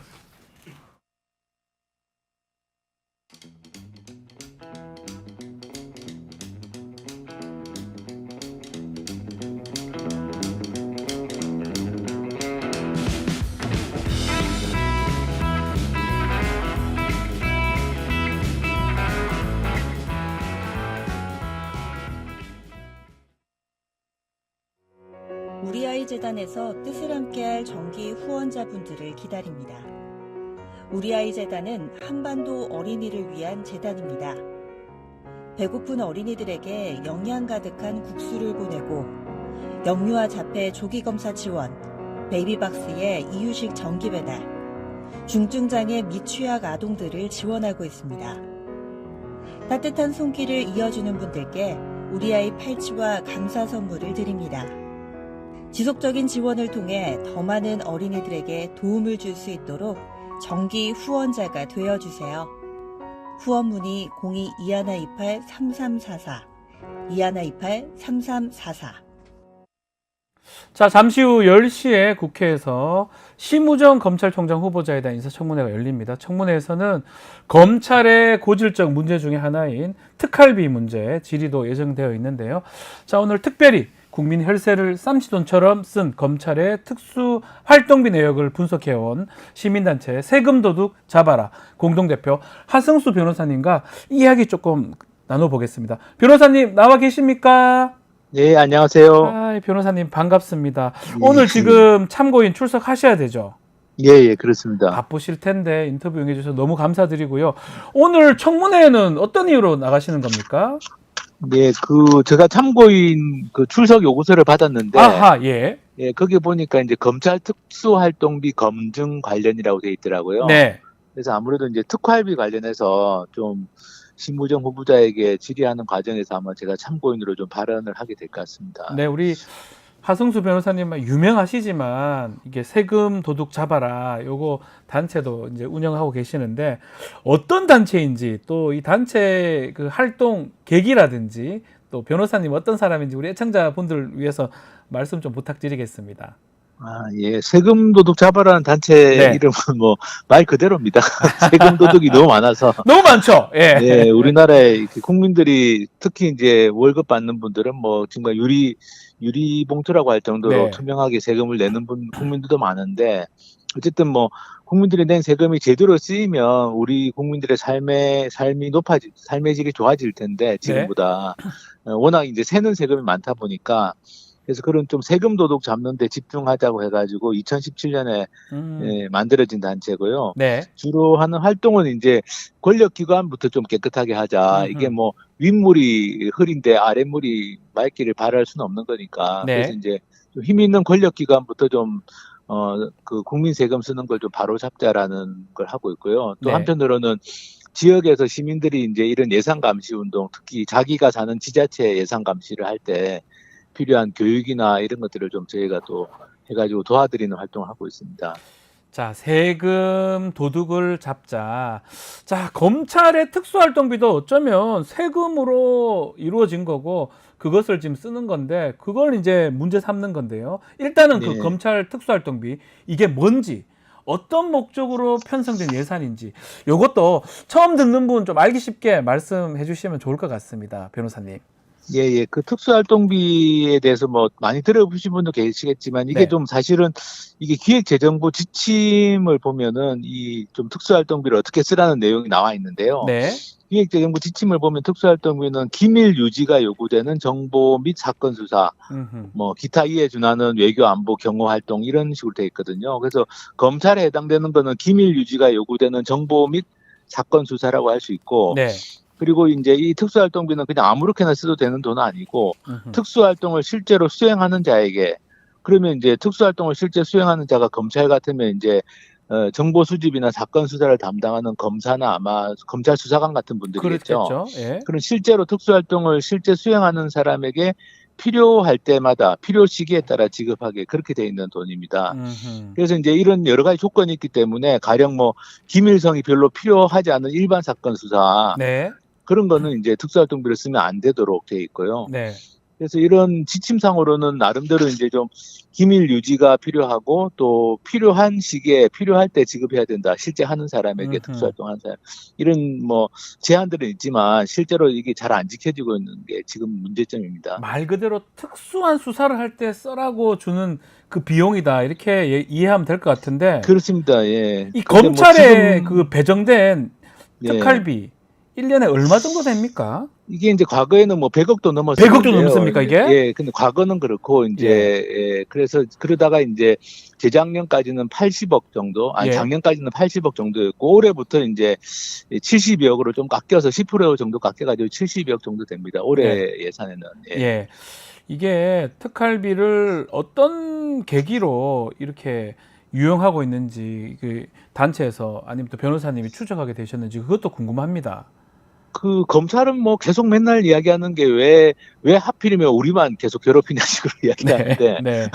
우리 아이 재단에서 뜻을 함께할 정기 후원자분들을 기다립니다. 우리 아이 재단은 한반도 어린이를 위한 재단입니다. 배고픈 어린이들에게 영양 가득한 국수를 보내고 영유아 자폐 조기 검사 지원, 베이비박스의 이유식 정기 배달, 중증장애 및 취약 아동들을 지원하고 있습니다. 따뜻한 손길을 이어주는 분들께 우리 아이 팔찌와 감사 선물을 드립니다. 지속적인 지원을 통해 더 많은 어린이들에게 도움을 줄 수 있도록 정기 후원자가 되어주세요. 후원 문의 02-2128-3344, 2128-3344. 자, 잠시 후 10시에 국회에서 심우정 검찰총장 후보자에 대한 인사청문회가 열립니다. 청문회에서는 검찰의 고질적 문제 중에 하나인 특활비 문제 질의도 예정되어 있는데요. 자, 오늘 특별히 국민 혈세를 쌈시돈처럼 쓴 검찰의 특수 활동비 내역을 분석해온 시민단체 세금도둑 잡아라 공동대표 하승수 변호사님과 이야기 조금 나눠보겠습니다. 변호사님 나와 계십니까? 네, 안녕하세요. 아, 변호사님 반갑습니다. 오늘 지금 참고인 출석하셔야 되죠? 예, 그렇습니다. 바쁘실 텐데 인터뷰 응해주셔서 너무 감사드리고요. 오늘 청문회에는 어떤 이유로 나가시는 겁니까? 예, 제가 참고인 출석 요구서를 받았는데, 아하, 예. 예, 거기 보니까 이제 검찰 특수활동비 검증 관련이라고 돼 있더라고요. 네. 그래서 아무래도 이제 특활비 관련해서 좀 심우정 후보자에게 질의하는 과정에서 아마 제가 참고인으로 좀 발언을 하게 될 것 같습니다. 네, 우리 하승수 변호사님 유명하시지만 이게 세금 도둑 잡아라 요거 단체도 이제 운영하고 계시는데 어떤 단체인지 또 이 단체 그 활동 계기라든지 또 변호사님 어떤 사람인지 우리 애청자분들을 위해서 말씀 좀 부탁드리겠습니다. 아, 예, 세금 도둑 잡아라는 단체 네. 이름은 뭐 말 그대로입니다. 세금 도둑이 너무 많아서. 너무 많죠? 예. 예, 우리나라의 국민들이 특히 이제 월급 받는 분들은 뭐 정말 유리봉투라고 할 정도로 네. 투명하게 세금을 내는 국민들도 많은데 어쨌든 뭐 국민들이 낸 세금이 제대로 쓰이면 우리 국민들의 삶의 질이 좋아질 텐데 지금보다 워낙 이제 새는 세금이 많다 보니까 그래서 그런 좀 세금 도둑 잡는 데 집중하자고 해가지고 2017년에 만들어진 단체고요. 네. 주로 하는 활동은 이제 권력기관부터 좀 깨끗하게 하자. 이게 뭐 윗물이 흐린데 아랫물이 맑기를 바랄 수는 없는 거니까. 네. 그래서 이제 좀 힘 있는 권력기관부터 좀 국민 세금 쓰는 걸 좀 바로잡자라는 걸 하고 있고요. 또 네. 한편으로는 지역에서 시민들이 이제 이런 예산 감시 운동, 특히 자기가 사는 지자체 예산 감시를 할 때 필요한 교육이나 이런 것들을 좀 저희가 또 해가지고 도와드리는 활동을 하고 있습니다. 자, 세금 도둑을 잡자. 자, 검찰의 특수활동비도 어쩌면 세금으로 이루어진 거고 그것을 지금 쓰는 건데 그걸 이제 문제 삼는 건데요. 일단은 그 네. 검찰 특수활동비 이게 뭔지 어떤 목적으로 편성된 예산인지 이것도 처음 듣는 분 좀 알기 쉽게 말씀해 주시면 좋을 것 같습니다. 변호사님. 예. 그 특수활동비에 대해서 뭐 많이 들어보신 분도 계시겠지만 이게 네. 좀 사실은 이게 기획재정부 지침을 보면은 이 좀 특수활동비를 어떻게 쓰라는 내용이 나와 있는데요. 네. 기획재정부 지침을 보면 특수활동비는 기밀 유지가 요구되는 정보 및 사건 수사, 뭐 기타 이에 준하는 외교 안보 경호 활동 이런 식으로 돼 있거든요. 그래서 검찰에 해당되는 거는 기밀 유지가 요구되는 정보 및 사건 수사라고 할 수 있고 네. 그리고 이제 이 특수활동비는 그냥 아무렇게나 써도 되는 돈은 아니고 특수활동을 실제로 수행하는 자에게 그러면 이제 특수활동을 실제 수행하는 자가 검찰 같으면 이제 정보 수집이나 사건 수사를 담당하는 검사나 아마 검찰 수사관 같은 분들이겠죠. 그렇겠죠. 예. 그런 실제로 특수활동을 실제 수행하는 사람에게 필요할 때마다 필요 시기에 따라 지급하게 그렇게 돼 있는 돈입니다. 그래서 이제 이런 여러 가지 조건이 있기 때문에 가령 뭐 기밀성이 별로 필요하지 않은 일반 사건 수사 네. 그런 거는 이제 특수활동비를 쓰면 안 되도록 돼 있고요. 네. 그래서 이런 지침상으로는 나름대로 이제 좀 기밀 유지가 필요하고 또 필요한 시기에 필요할 때 지급해야 된다. 실제 하는 사람에게 특수활동하는 사람 이런 뭐 제한들은 있지만 실제로 이게 잘 안 지켜지고 있는 게 지금 문제점입니다. 말 그대로 특수한 수사를 할 때 써라고 주는 그 비용이다 이렇게 이해하면 될 것 같은데 그렇습니다. 예. 이 근데 검찰에 뭐 지금, 그 배정된 예. 특활비 1년에 얼마 정도 됩니까? 이게 이제 과거에는 뭐 100억도 넘었어요. 100억도 넘습니까, 이게? 예, 근데 과거는 그렇고 이제 예, 그래서 그러다가 이제 재작년까지는 80억 정도, 아니 예. 작년까지는 80억 정도였고 올해부터 이제 70억으로 좀 깎여서 10% 정도 깎여가지고 70억 정도 됩니다. 올해 예산에는. 예. 예. 이게 특할비를 어떤 계기로 이렇게 유용하고 있는지 그 단체에서 아니면 또 변호사님이 추적하게 되셨는지 그것도 궁금합니다. 그 검찰은 뭐 계속 맨날 이야기하는 게 왜 하필이면 우리만 계속 괴롭히냐 식으로 이야기하는데 네.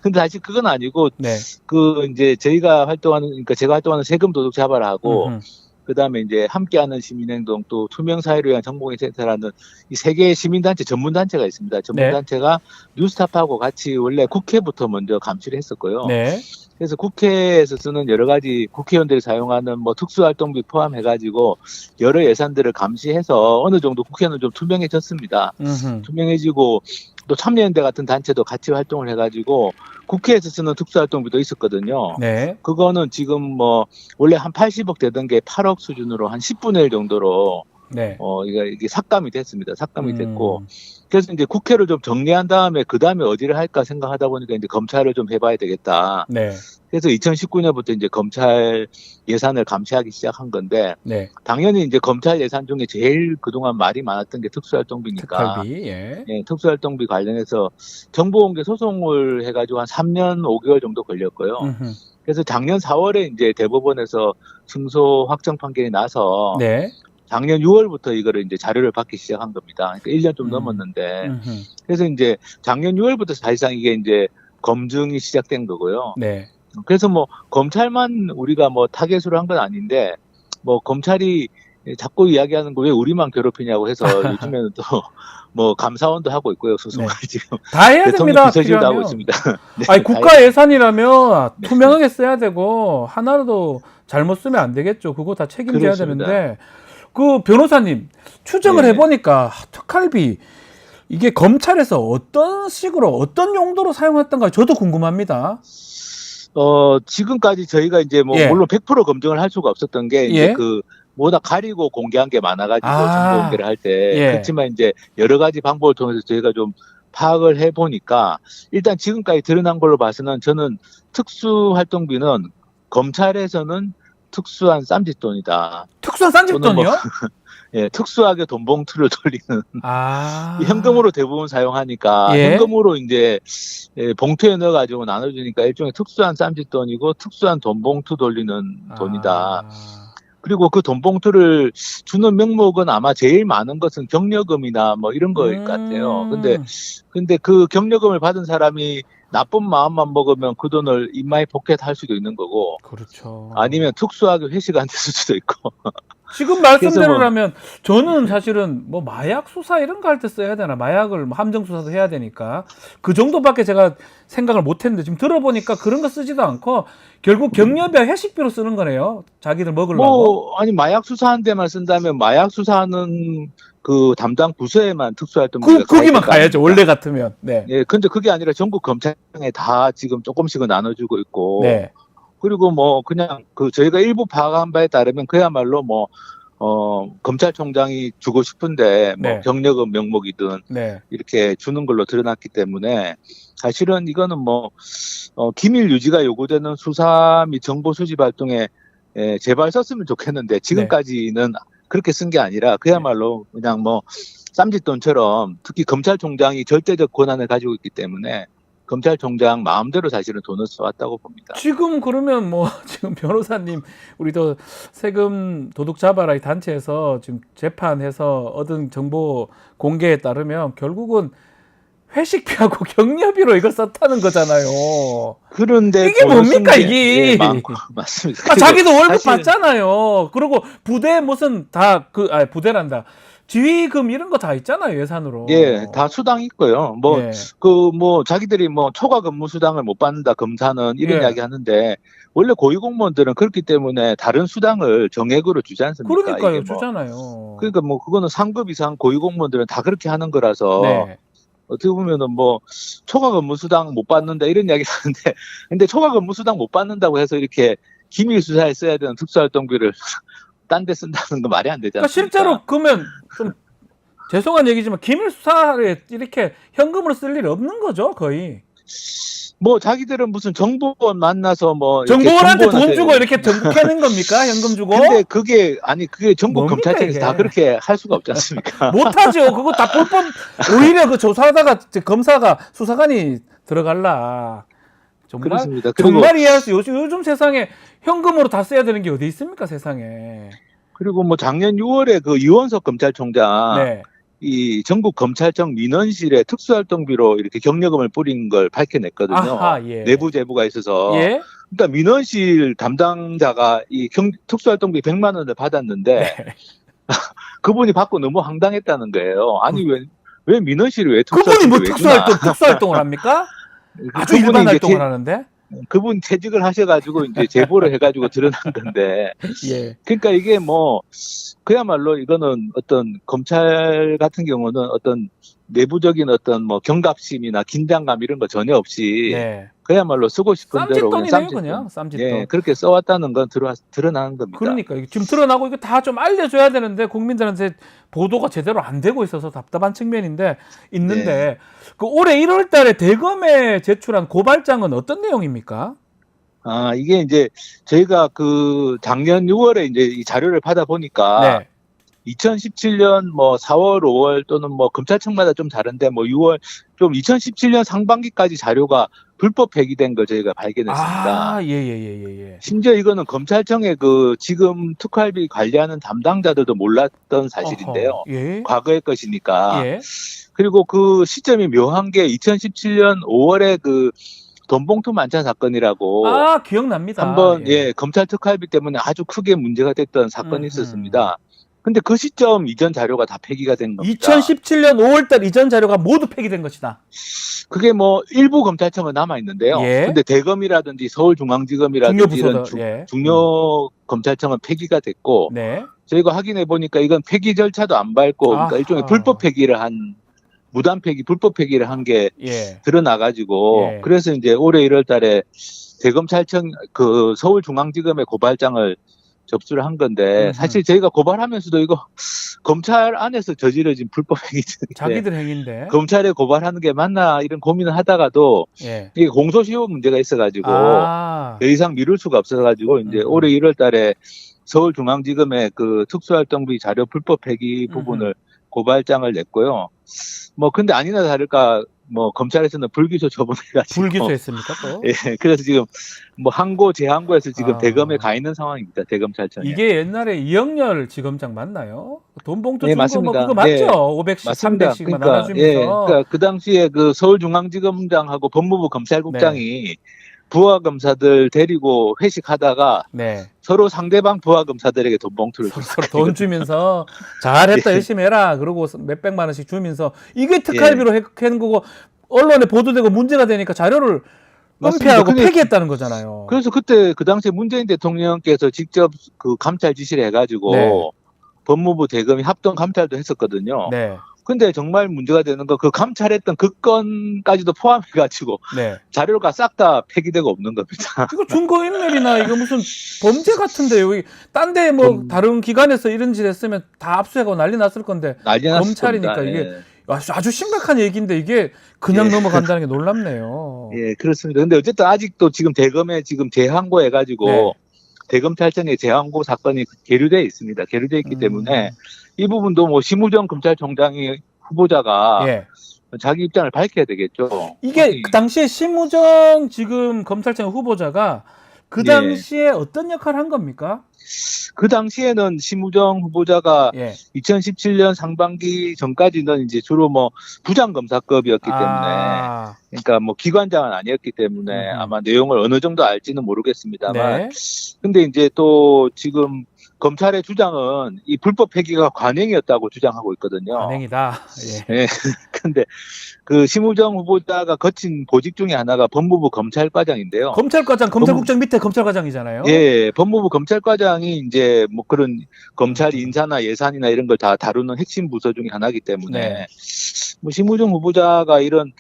근데 사실 그건 아니고 네. 그 이제 저희가 활동하는 그러니까 제가 활동하는 세금 도둑 잡아라하고 음흠. 그다음에 이제 함께하는 시민행동 또 투명 사회를 위한 정보공개센터라는 이 세 개의 시민단체 전문단체가 있습니다. 전문단체가 뉴스타파하고 같이 원래 국회부터 먼저 감시를 했었고요. 네. 그래서 국회에서 쓰는 여러 가지 국회의원들이 사용하는 뭐 특수활동비 포함해가지고 여러 예산들을 감시해서 어느 정도 국회는 좀 투명해졌습니다. 음흠. 투명해지고 또 참여연대 같은 단체도 같이 활동을 해가지고 국회에서 쓰는 특수활동비도 있었거든요. 네. 그거는 지금 뭐 원래 한 80억 되던 게 8억 수준으로 한 10분의 1 정도로 네. 이게 삭감이 됐습니다. 삭감이 됐고 그래서 이제 국회를 좀 정리한 다음에 그 다음에 어디를 할까 생각하다 보니까 이제 검찰을 좀 해봐야 되겠다. 네. 그래서 2019년부터 이제 검찰 예산을 감시하기 시작한 건데 네. 당연히 이제 검찰 예산 중에 제일 그동안 말이 많았던 게 특수활동비니까 특할비. 예. 예, 특수활동비 관련해서 정보공개 소송을 해가지고 한 3년 5개월 정도 걸렸고요. 음흠. 그래서 작년 4월에 이제 대법원에서 승소 확정 판결이 나서 네. 작년 6월부터 이거를 이제 자료를 받기 시작한 겁니다. 그러니까 1년 좀 넘었는데 음흠. 그래서 이제 작년 6월부터 사실상 이게 이제 검증이 시작된 거고요. 네. 그래서 뭐 검찰만 우리가 뭐 타겟으로 한 건 아닌데 뭐 검찰이 자꾸 이야기하는 거 왜 우리만 괴롭히냐고 해서 요즘에는 또 뭐 감사원도 하고 있고요. 소송을 지금 다 해야 대통령 됩니다. 비서실도 하고 필요하면. 있습니다. 네, 아니 다 국가 예산이라면 투명하게 써야 되고 하나라도 잘못 쓰면 안 되겠죠. 그거 다 책임져야 그렇습니다. 되는데 그 변호사님 추정을 네. 해보니까 특할비 이게 검찰에서 어떤 식으로 어떤 용도로 사용했던가 저도 궁금합니다. 지금까지 저희가 이제 뭐 예. 물론 100% 검증을 할 수가 없었던 게 이제 예. 그 뭐다 가리고 공개한 게 많아가지고 아. 정보 공개를 할 때 예. 그렇지만 이제 여러 가지 방법을 통해서 저희가 좀 파악을 해보니까 일단 지금까지 드러난 걸로 봐서는 저는 특수활동비는 검찰에서는 특수한 쌈짓돈이다. 특수한 쌍집돈이요? 예, 특수하게 돈 봉투를 돌리는 아. 현금으로 대부분 사용하니까 예. 현금으로 이제 봉투에 넣어가지고 나눠주니까 일종의 특수한 쌈짓돈이고 특수한 돈 봉투 돌리는 돈이다. 아. 그리고 그 돈 봉투를 주는 명목은 아마 제일 많은 것은 격려금이나 뭐 이런 거일 것 같아요. 근데 그 격려금을 받은 사람이 나쁜 마음만 먹으면 그 돈을 인마이 포켓할 수도 있는 거고 그렇죠. 아니면 특수하게 회식 안 됐을 수도 있고 지금 말씀대로라면 저는 사실은 뭐 마약 수사 이런 거 할 때 써야 되나 마약을 뭐 함정 수사도 해야 되니까 그 정도밖에 제가 생각을 못했는데 지금 들어보니까 그런 거 쓰지도 않고 결국 격려비와 회식비로 쓰는 거네요. 자기들 먹으려고. 뭐 아니 마약 수사한 데만 쓴다면 마약 수사하는 그 담당 부서에만 특수활동비가 거기만 가야죠. 원래 같으면. 네. 예, 근데 그게 아니라 전국 검찰청에 다 지금 조금씩은 나눠주고 있고 네. 그리고 뭐 그냥 그 저희가 일부 파악한 바에 따르면 그야말로 뭐 검찰총장이 주고 싶은데 뭐 네. 격려금 명목이든 네. 이렇게 주는 걸로 드러났기 때문에 사실은 이거는 뭐 기밀 유지가 요구되는 수사 및 정보 수집 활동에 제발 썼으면 좋겠는데 지금까지는 그렇게 쓴 게 아니라 그야말로 그냥 뭐 쌈짓돈처럼 특히 검찰총장이 절대적 권한을 가지고 있기 때문에 검찰총장 마음대로 사실은 돈을 써왔다고 봅니다. 지금 그러면 뭐 지금 변호사님 우리도 세금 도둑 잡아라 이 단체에서 지금 재판해서 얻은 정보 공개에 따르면 결국은 회식비하고 격려비로 이걸 썼다는 거잖아요. 그런데 이게 뭡니까 이게? 예, 맞습니다. 자기도 월급 사실- 받잖아요. 그리고 부대 무슨 다 부대란다. 지휘금 이런 거 다 있잖아요 예산으로. 예, 다 수당 있고요. 뭐 예. 자기들이 뭐 초과 근무 수당을 못 받는다 검사는 이런 예. 이야기 하는데 원래 고위공무원들은 그렇기 때문에 다른 수당을 정액으로 주지 않습니까? 그러니까요 이게 뭐. 주잖아요. 그러니까 뭐 그거는 상급 이상 고위공무원들은 다 그렇게 하는 거라서 네. 어떻게 보면은 뭐 초과 근무 수당 못 받는다 이런 이야기를 하는데 근데 초과 근무 수당 못 받는다고 해서 이렇게 기밀 수사에 써야 되는 특수활동비를 딴 데 쓴다는 거 말이 안 되지 그러니까 않습니까? 실제로 그러면 좀 죄송한 얘기지만 기밀 수사에 이렇게 현금으로 쓸 일이 없는 거죠, 거의. 뭐 자기들은 무슨 정보원 만나서 뭐 이렇게 정보원한테 돈 정보원한테- 주고 이렇게 정보 캐는 겁니까? 현금 주고? 근데 그게 전국 뭡니까, 검찰청에서 이게? 다 그렇게 할 수가 없지 않습니까? 못하죠. 그거 다 불법. 오히려 그 조사하다가 검사가 수사관이 들어갈라. 정말 그렇습니다. 그리고 정말 이해할 수. 요즘 세상에 현금으로 다 써야 되는 게 어디 있습니까, 세상에. 그리고 뭐 작년 6월에 그 이원석 검찰총장 네. 이 전국 검찰청 민원실에 특수활동비로 이렇게 경력금을 뿌린 걸 밝혀냈거든요. 아하, 예. 내부 제보가 있어서. 예. 그러니까 민원실 담당자가 이 특수활동비 100만 원을 받았는데 네. 그분이 받고 너무 황당했다는 거예요. 아니 왜 민원실이 왜 그분이 뭐 특수활동비 왜 주나? 특수활동을 합니까? 아주 그분이 일반 이제 활동을 하는데. 그분 퇴직을 하셔가지고 이제 제보를 해가지고 드러난 건데. 예. 그러니까 이게 뭐 그야말로 이거는 어떤 검찰 같은 경우는 어떤 내부적인 어떤 뭐 경각심이나 긴장감 이런 거 전혀 없이 네. 그야말로 쓰고 싶은 대로 쌈짓돈이네요, 그냥. 쌈짓돈. 예, 그렇게 써왔다는 건 드러나는 겁니다. 그러니까 이게 지금 드러나고 이거 다 좀 알려줘야 되는데 국민들한테 보도가 제대로 안 되고 있어서 답답한 측면인데 있는데 네. 그 올해 1월달에 대검에 제출한 고발장은 어떤 내용입니까? 아, 이게 이제 저희가 그 작년 6월에 이제 이 자료를 받아 보니까 네. 2017년 뭐 4월, 5월 또는 뭐 검찰청마다 좀 다른데 뭐 6월 좀 2017년 상반기까지 자료가 불법 폐기된 걸 저희가 발견했습니다. 아, 예. 심지어 이거는 검찰청의 그 지금 특활비 관리하는 담당자들도 몰랐던 사실인데요. 어허, 예. 과거의 것이니까. 예. 그리고 그 시점이 묘한 게 2017년 5월에 그 돈봉투 만찬 사건이라고 아, 기억납니다. 한번 검찰 특활비 때문에 아주 크게 문제가 됐던 사건이 있었습니다. 근데 그 시점 이전 자료가 다 폐기가 된 겁니다. 2017년 5월달 이전 자료가 모두 폐기된 것이다. 그게 뭐 일부 검찰청은 남아 있는데요. 예. 근데 대검이라든지 서울중앙지검이라든지 중요 이런 부서들. 예. 중요 검찰청은 폐기가 됐고 네. 저희가 확인해 보니까 이건 폐기 절차도 안 밟고 그러니까 아하. 일종의 불법 폐기를 한 무단 폐기, 불법 폐기를 한 게 예. 드러나가지고 예. 그래서 이제 올해 1월달에 대검찰청 그 서울중앙지검에 고발장을 접수를 한 건데 사실 저희가 고발하면서도 이거 검찰 안에서 저지러진 불법 행위인데 자기들 행위인데. 검찰에 고발하는 게 맞나 이런 고민을 하다가도 예. 이게 공소시효 문제가 있어가지고 아. 더 이상 미룰 수가 없어가지고 이제 올해 1월달에 서울중앙지검에 그 특수활동비 자료 불법 폐기 부분을 고발장을 냈고요. 뭐 근데 아니나 다를까 뭐 검찰에서는 불기소 처분해가지고 불기소했습니까 또? 예, 그래서 지금 뭐 항고 재항고에서 지금 아. 대검에 가 있는 상황입니다. 대검찰청에. 이게 옛날에 이영렬 지검장 맞나요? 돈봉투 네, 준거 뭐 맞습니다. 그거 맞죠? 예. 500씩, 맞습니다. 300씩만 그러니까 나눠주면서. 그 당시에 그 서울중앙지검장하고 법무부 검찰국장이 부하 검사들 데리고 회식하다가 네. 서로 상대방 부하 검사들에게 돈 봉투를 서로 돈 주면서 잘했다 예. 열심히 해라 그러고 몇백만 원씩 주면서 이게 특활비로 해는 거고 언론에 보도되고 문제가 되니까 자료를 맞습니다. 은폐하고 근데 폐기했다는 거잖아요. 그래서 그때 그 당시에 문재인 대통령께서 직접 그 감찰 지시를 해가지고 네. 법무부 대검이 합동 감찰도 했었거든요. 네. 근데 정말 문제가 되는 거 그 감찰했던 그 건까지도 포함해가지고 네. 자료가 싹 다 폐기되고 없는 겁니다. 이거 증거인멸이나 이거 무슨 범죄 같은데 여기 딴 데 뭐 다른 기관에서 이런 짓 했으면 다 압수하고 난리 났을 건데 난리 났을 검찰이니까 겁니다. 이게 예. 아주 심각한 얘기인데 이게 그냥 예. 넘어간다는 게 놀랍네요. 예, 그렇습니다. 근데 어쨌든 아직도 지금 대검에 지금 재항고 해가지고 네. 대검찰청에 재항고 사건이 계류되어 있습니다. 계류되어 있기 때문에 이 부분도 뭐 심우정 검찰총장이 후보자가 예. 자기 입장을 밝혀야 되겠죠. 이게 그 당시에 심우정 지금 검찰청 후보자가 그 예. 당시에 어떤 역할을 한 겁니까? 그 당시에는 심우정 후보자가 예. 2017년 상반기 전까지는 이제 주로 뭐 부장검사급이었기 때문에 아, 그러니까 뭐 기관장은 아니었기 때문에 아마 내용을 어느 정도 알지는 모르겠습니다만 네. 근데 이제 또 지금 검찰의 주장은 이 불법 폐기가 관행이었다고 주장하고 있거든요. 관행이다. 예. 예. 근데 그 심우정 후보자가 거친 보직 중에 하나가 법무부 검찰과장인데요. 검찰과장, 검찰국장 밑에 검찰과장이잖아요. 예, 법무부 검찰과장이 이제 뭐 그런 검찰 인사나 예산이나 이런 걸 다 다루는 핵심 부서 중에 하나이기 때문에 네. 뭐 심우정 후보자가 이런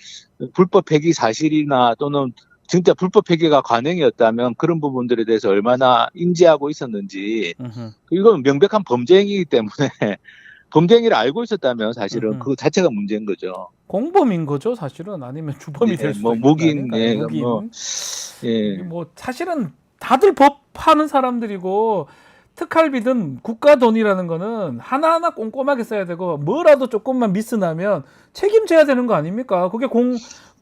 불법 폐기 사실이나 또는 진짜 불법 회계가 관행이었다면 그런 부분들에 대해서 얼마나 인지하고 있었는지 이건 명백한 범죄 행위이기 때문에 범죄 행위를 알고 있었다면 사실은 그 자체가 문제인 거죠. 공범인 거죠, 사실은. 아니면 주범이 될 수도 뭐 있는 무기인, 거 아닌가요? 무기인. 뭐 사실은 다들 법하는 사람들이고 특활비든 국가 돈이라는 거는 하나하나 꼼꼼하게 써야 되고 뭐라도 조금만 미스 나면 책임져야 되는 거 아닙니까? 그게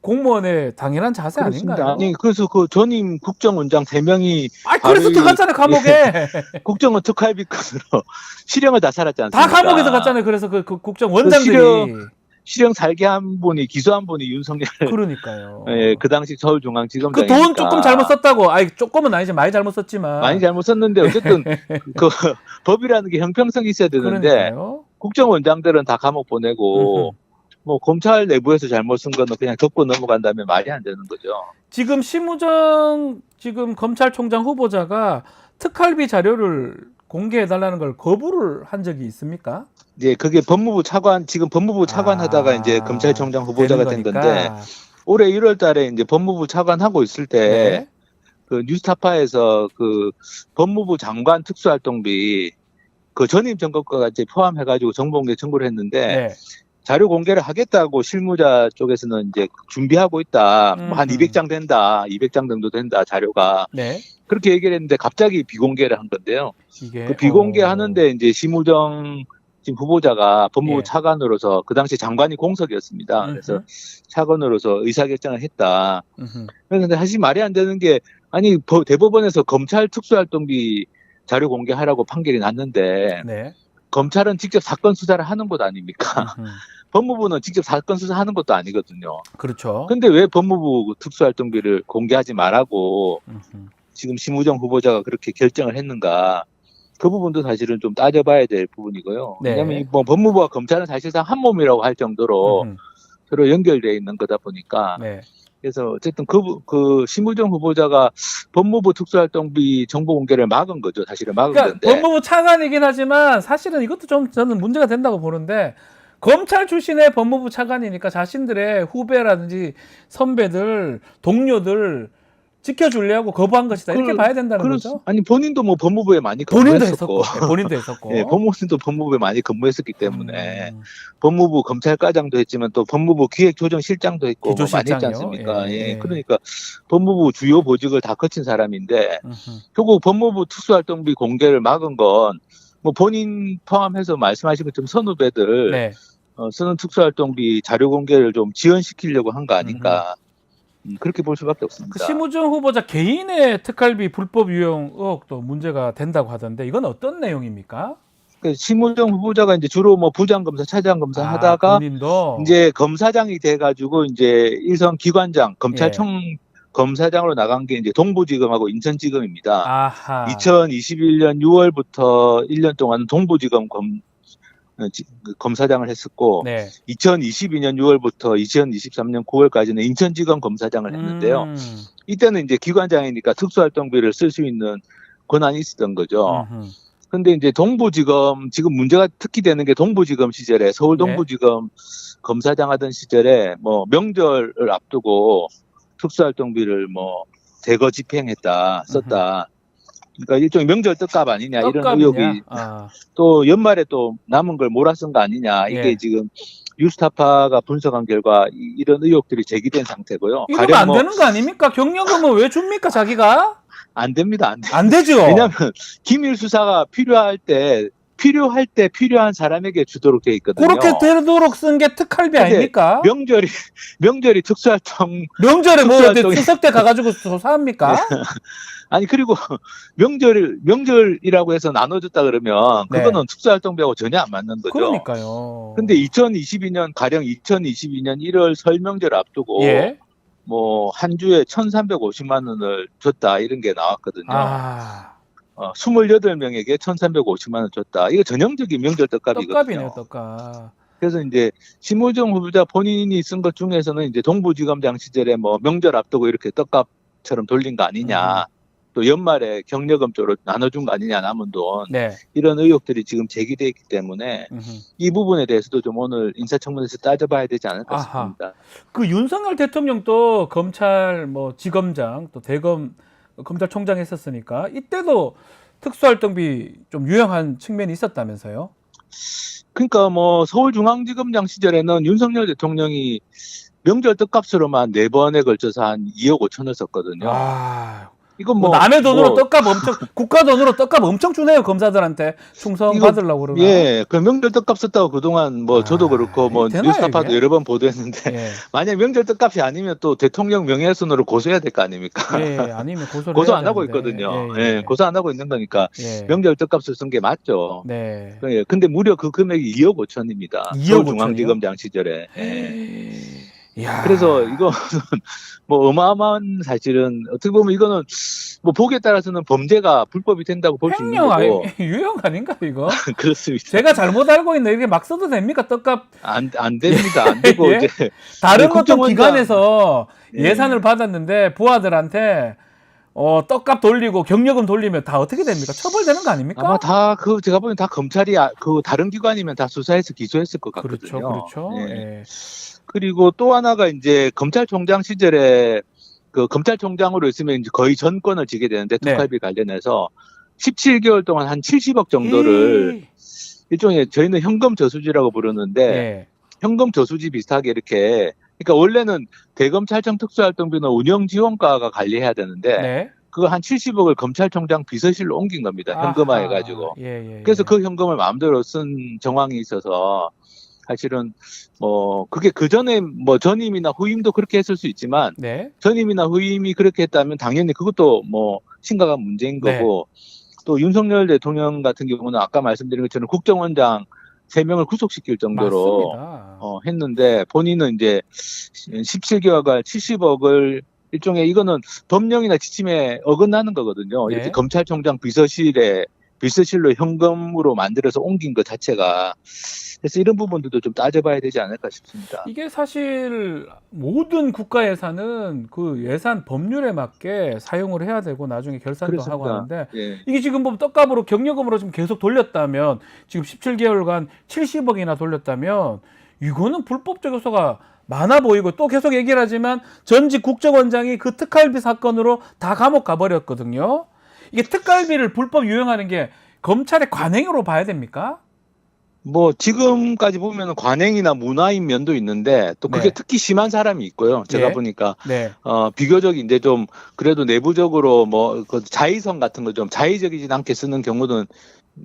공무원의 당연한 자세 그렇습니다. 아닌가요? 아니 그래서 그 전임 국정원장 3명이 그래서 들어갔잖아요, 감옥에. 국정원 특활비 건으로 실형을 다 살았지 않습니까? 다 감옥에 들어갔잖아요. 그래서 그 국정원장들이. 실형 살게 한 분이 기소한 분이 윤석열. 그러니까요. 예, 그 당시 서울중앙지검장이니까. 그 돈 조금 잘못 썼다고. 조금은 아니지, 많이 잘못 썼지만. 많이 잘못 썼는데 어쨌든 그 법이라는 게 형평성이 있어야 되는데 그러니까요. 국정원장들은 다 감옥 보내고 뭐 검찰 내부에서 잘못 쓴 거는 그냥 덮고 넘어간다면 말이 안 되는 거죠. 지금 심우정 검찰총장 후보자가 특활비 자료를 공개해달라는 걸 거부를 한 적이 있습니까? 이제 그게 법무부 차관 지금 법무부 차관 하다가 이제 검찰총장 후보자가 된 건데 올해 1월 달에 이제 법무부 차관 하고 있을 때 그 뉴스타파에서 그 법무부 장관 특수활동비 그 전임 정권과 이제 포함해가지고 정보공개 청구를 했는데 자료 공개를 하겠다고 실무자 쪽에서는 이제 준비하고 있다. 뭐한 200장 된다. 200장 정도 된다. 자료가. 그렇게 얘기를 했는데 갑자기 비공개를 한 건데요. 그 비공개하는데 이제 심우정 지금 후보자가 법무부 차관으로서 그 당시 장관이 공석이었습니다. 그래서 차관으로서 의사결정을 했다. 그런데 사실 말이 안 되는 게 아니 대법원에서 검찰 특수활동비 자료 공개하라고 판결이 났는데 검찰은 직접 사건 수사를 하는 것 아닙니까? 법무부는 직접 사건 수사하는 것도 아니거든요. 그렇죠. 근데 왜 법무부 특수활동비를 공개하지 말라고 지금 심우정 후보자가 그렇게 결정을 했는가? 그 부분도 사실은 좀 따져봐야 될 부분이고요. 왜냐하면 뭐 법무부와 검찰은 사실상 한 몸이라고 할 정도로 서로 연결되어 있는 거다 보니까. 그래서 어쨌든 그 심우정 후보자가 법무부 특수활동비 정보 공개를 막은 거죠. 사실은 막은 건데. 법무부 차관이긴 하지만 사실은 이것도 좀 저는 문제가 된다고 보는데 검찰 출신의 법무부 차관이니까 자신들의 후배라든지 선배들, 동료들 지켜주려고 거부한 것이다. 이렇게 봐야 된다는 거죠. 아니 본인도 뭐 법무부에 많이 본인도 근무했었고. 했었고. 본인도 했었고. 네, 법무부도 법무부에 많이 근무했었기 때문에 법무부 검찰과장도 했지만 또 법무부 기획조정실장도 했고 뭐 많이 했지 않습니까? 그러니까 법무부 주요 보직을 다 거친 사람인데 결국 법무부 특수활동비 공개를 막은 건 뭐 본인 포함해서 말씀하신 것처럼 선후배들 쓰는 특수활동비 자료 공개를 좀 지연시키려고 한 거 아닌가. 그렇게 볼 수밖에 없습니다. 그 심우정 후보자 개인의 특활비 불법 유용 의혹도 문제가 된다고 하던데 이건 어떤 내용입니까? 그 심우정 후보자가 이제 주로 뭐 부장검사, 차장검사 하다가 본인도? 이제 검사장이 돼가지고 이제 일선 기관장, 검찰청 검사장으로 나간 게 이제 동부지검하고 인천지검입니다. 2021년 6월부터 1년 동안 동부지검 검사장을 했었고 2022년 6월부터 2023년 9월까지는 인천지검 검사장을 했는데요. 이때는 이제 기관장이니까 특수활동비를 쓸 수 있는 권한이 있었던 거죠. 근데 이제 동부지검 지금 문제가 특히 되는 게 동부지검 시절에 서울 동부지검 검사장 하던 시절에 뭐 명절을 앞두고 특수활동비를 뭐 대거 집행했다 썼다. 그러니까 일종의 명절 떡값 아니냐 이런 의혹이 또 연말에 또 남은 걸 몰아쓴 거 아니냐 이게 지금 뉴스타파가 분석한 결과 이런 의혹들이 제기된 상태고요. 이러면 안 되는 거 아닙니까? 경력금은 왜 줍니까 자기가? 안 됩니다. 안 되죠. 왜냐하면 기밀 수사가 필요할 때 필요한 사람에게 주도록 돼 있거든요. 그렇게 되도록 쓴 게 특활비 아닙니까? 명절이 특수활동 명절에 뭐 추석 때 가가지고 조사합니까? 아니 그리고 명절이라고 해서 나눠줬다 그러면 그거는 특수활동비하고 전혀 안 맞는 거죠. 그러니까요. 근데 2022년 1월 설 명절 앞두고 뭐 한 주에 1,350만 원을 줬다 이런 게 나왔거든요. 28명에게 1,350만 원 줬다. 이거 전형적인 명절 떡값이거든요. 떡값이네요, 떡값. 그래서 이제 심우정 후보자 본인이 쓴 것 중에서는 이제 동부지검장 시절에 뭐 명절 앞두고 이렇게 떡값처럼 돌린 거 아니냐. 또 연말에 경력금 쪽으로 나눠준 거 아니냐 남은 돈 네. 이런 의혹들이 지금 제기돼 있기 때문에 음흠. 이 부분에 대해서도 좀 오늘 인사청문회에서 따져봐야 되지 않을까 아하. 싶습니다. 그 윤석열 대통령도 검찰 뭐 지검장 또 대검 검찰총장 했었으니까 이때도 특수활동비 좀 유용한 측면이 있었다면서요? 그러니까 뭐 서울중앙지검장 시절에는 윤석열 대통령이 명절 떡값으로만 4번에 걸쳐서 한 2억 5천을 썼거든요. 아, 이건 뭐 뭐 남의 돈으로 뭐 떡값 엄청 국가 돈으로 떡값 엄청 주네요 검사들한테 충성 이거- 받으려고 그러나. 예, 그 명절 떡값 썼다고 그동안 뭐 저도 아, 그렇고 뭐 되나요, 뉴스타파도 이게? 여러 번 보도했는데 예, 만약 명절 떡값이 아니면 또 대통령 명예훼손으로 고소해야 될 거 아닙니까? 예, 아니면 고소를 고소 해야 안 하고 되는데. 있거든요. 예, 예. 예, 고소 안 하고 있는 거니까 예. 명절 떡값을 쓴 게 맞죠. 네. 예, 근데 무려 그 금액이 2억 5천입니다. 2억 서울중앙지검장 시절에. 예. 야. 그래서 이거는 뭐 어마어마한 사실은 어떻게 보면 이거는 뭐 보기에 따라서는 범죄가 불법이 된다고 볼 수 있는 횡령 아니 거고 유형 아닌가 이거? 그렇습니다. 제가 잘못 알고 있는데 이게 막 써도 됩니까 떡값? 안 됩니다. 안 되고 예? 이제 다른 네, 어떤 국정원장- 기관에서 예. 예산을 받았는데 부하들한테 떡값 돌리고 경력금 돌리면 다 어떻게 됩니까? 처벌되는 거 아닙니까? 아마 다 그 제가 보기엔 다 검찰이 그 다른 기관이면 다 수사해서 기소했을 것 그렇죠, 같거든요. 그렇죠. 예. 예. 그리고 또 하나가 이제 검찰총장 시절에 그 검찰총장으로 있으면 이제 거의 전권을 지게 되는데 네. 특활비 관련해서 17개월 동안 한 70억 정도를 일종의 저희는 현금 저수지라고 부르는데 예. 현금 저수지 비슷하게 이렇게 그러니까 원래는 대검찰청 특수활동비는 운영지원과가 관리해야 되는데 네. 그거 한 70억을 검찰총장 비서실로 옮긴 겁니다. 현금화해가지고. 예, 예, 그래서 예. 그 현금을 마음대로 쓴 정황이 있어서 사실은 뭐 그게 그 전에 뭐 전임이나 후임도 그렇게 했을 수 있지만 네. 전임이나 후임이 그렇게 했다면 당연히 그것도 뭐 심각한 문제인 네. 거고 또 윤석열 대통령 같은 경우는 아까 말씀드린 것처럼 국정원장 3명을 구속시킬 정도로 맞습니다. 했는데 본인은 이제 17개월간 70억을 일종의 이거는 법령이나 지침에 어긋나는 거거든요. 네. 이렇게 검찰총장 비서실로 현금으로 만들어서 옮긴 것 자체가 그래서 이런 부분들도 좀 따져봐야 되지 않을까 싶습니다. 이게 사실 모든 국가 예산은 그 예산 법률에 맞게 사용을 해야 되고 나중에 결산도 하고 그렇습니다. 하는데 예. 이게 지금 뭐 떡값으로 경력금으로 좀 계속 돌렸다면 지금 17개월간 70억이나 돌렸다면 이거는 불법적 요소가 많아 보이고 또 계속 얘기를 하지만 전직 국정원장이 그 특활비 사건으로 다 감옥 가버렸거든요. 이게 특활비를 불법 유용하는 게 검찰의 관행으로 봐야 됩니까? 뭐 지금까지 보면 관행이나 문화인 면도 있는데 또 그게 네. 특히 심한 사람이 있고요. 제가 예. 보니까 네. 비교적 이제 좀 그래도 내부적으로 뭐 그 자의성 같은 거 좀 자의적이진 않게 쓰는 경우는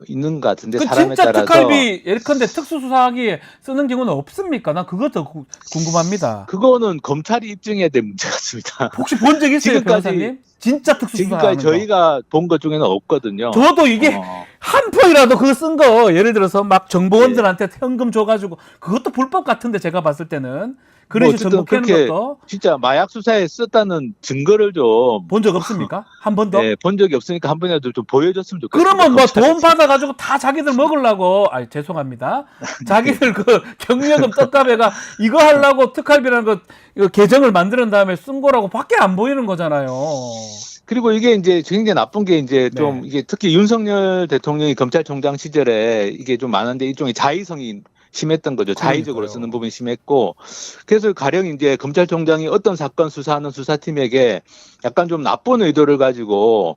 있는 것 같은데 그 사람에 진짜 따라서 특활비 예컨대 특수수사하기에 쓰는 경우는 없습니까? 난 그거 더 궁금합니다. 그거는 검찰이 입증해야 될 문제 같습니다. 혹시 본 적 있어요, 지금까지- 변호사님? 진짜 특수수사 하는 지금까지 거. 저희가 본 것 중에는 없거든요. 저도 이게 어, 한 포이라도 그거 쓴 거 예를 들어서 막 정보원들한테 현금 줘가지고 그것도 불법 같은데 제가 봤을 때는 그런 뭐 식으로 어쨌든 정보 캐는 그렇게 것도 진짜 마약 수사에 썼다는 증거를 좀 본 적 없습니까? 한 번도? 예, 본 적이 없으니까 한 번이라도 좀 보여줬으면 좋겠습니다. 그러면 뭐 돈 검찰에서. 받아가지고 다 자기들 먹으려고, 죄송합니다. 자기들 그 경력금 떡값에가 이거 하려고 특활비라는 거, 이거 계정을 만드는 다음에 쓴 거라고 밖에 안 보이는 거잖아요. 그리고 이게 이제 굉장히 나쁜 게 이제 좀 네. 이게 특히 윤석열 대통령이 검찰총장 시절에 이게 좀 많은데 일종의 자의성이 심했던 거죠. 자의적으로 그러니까요. 쓰는 부분이 심했고 그래서 가령 이제 검찰총장이 어떤 사건 수사하는 수사팀에게 약간 좀 나쁜 의도를 가지고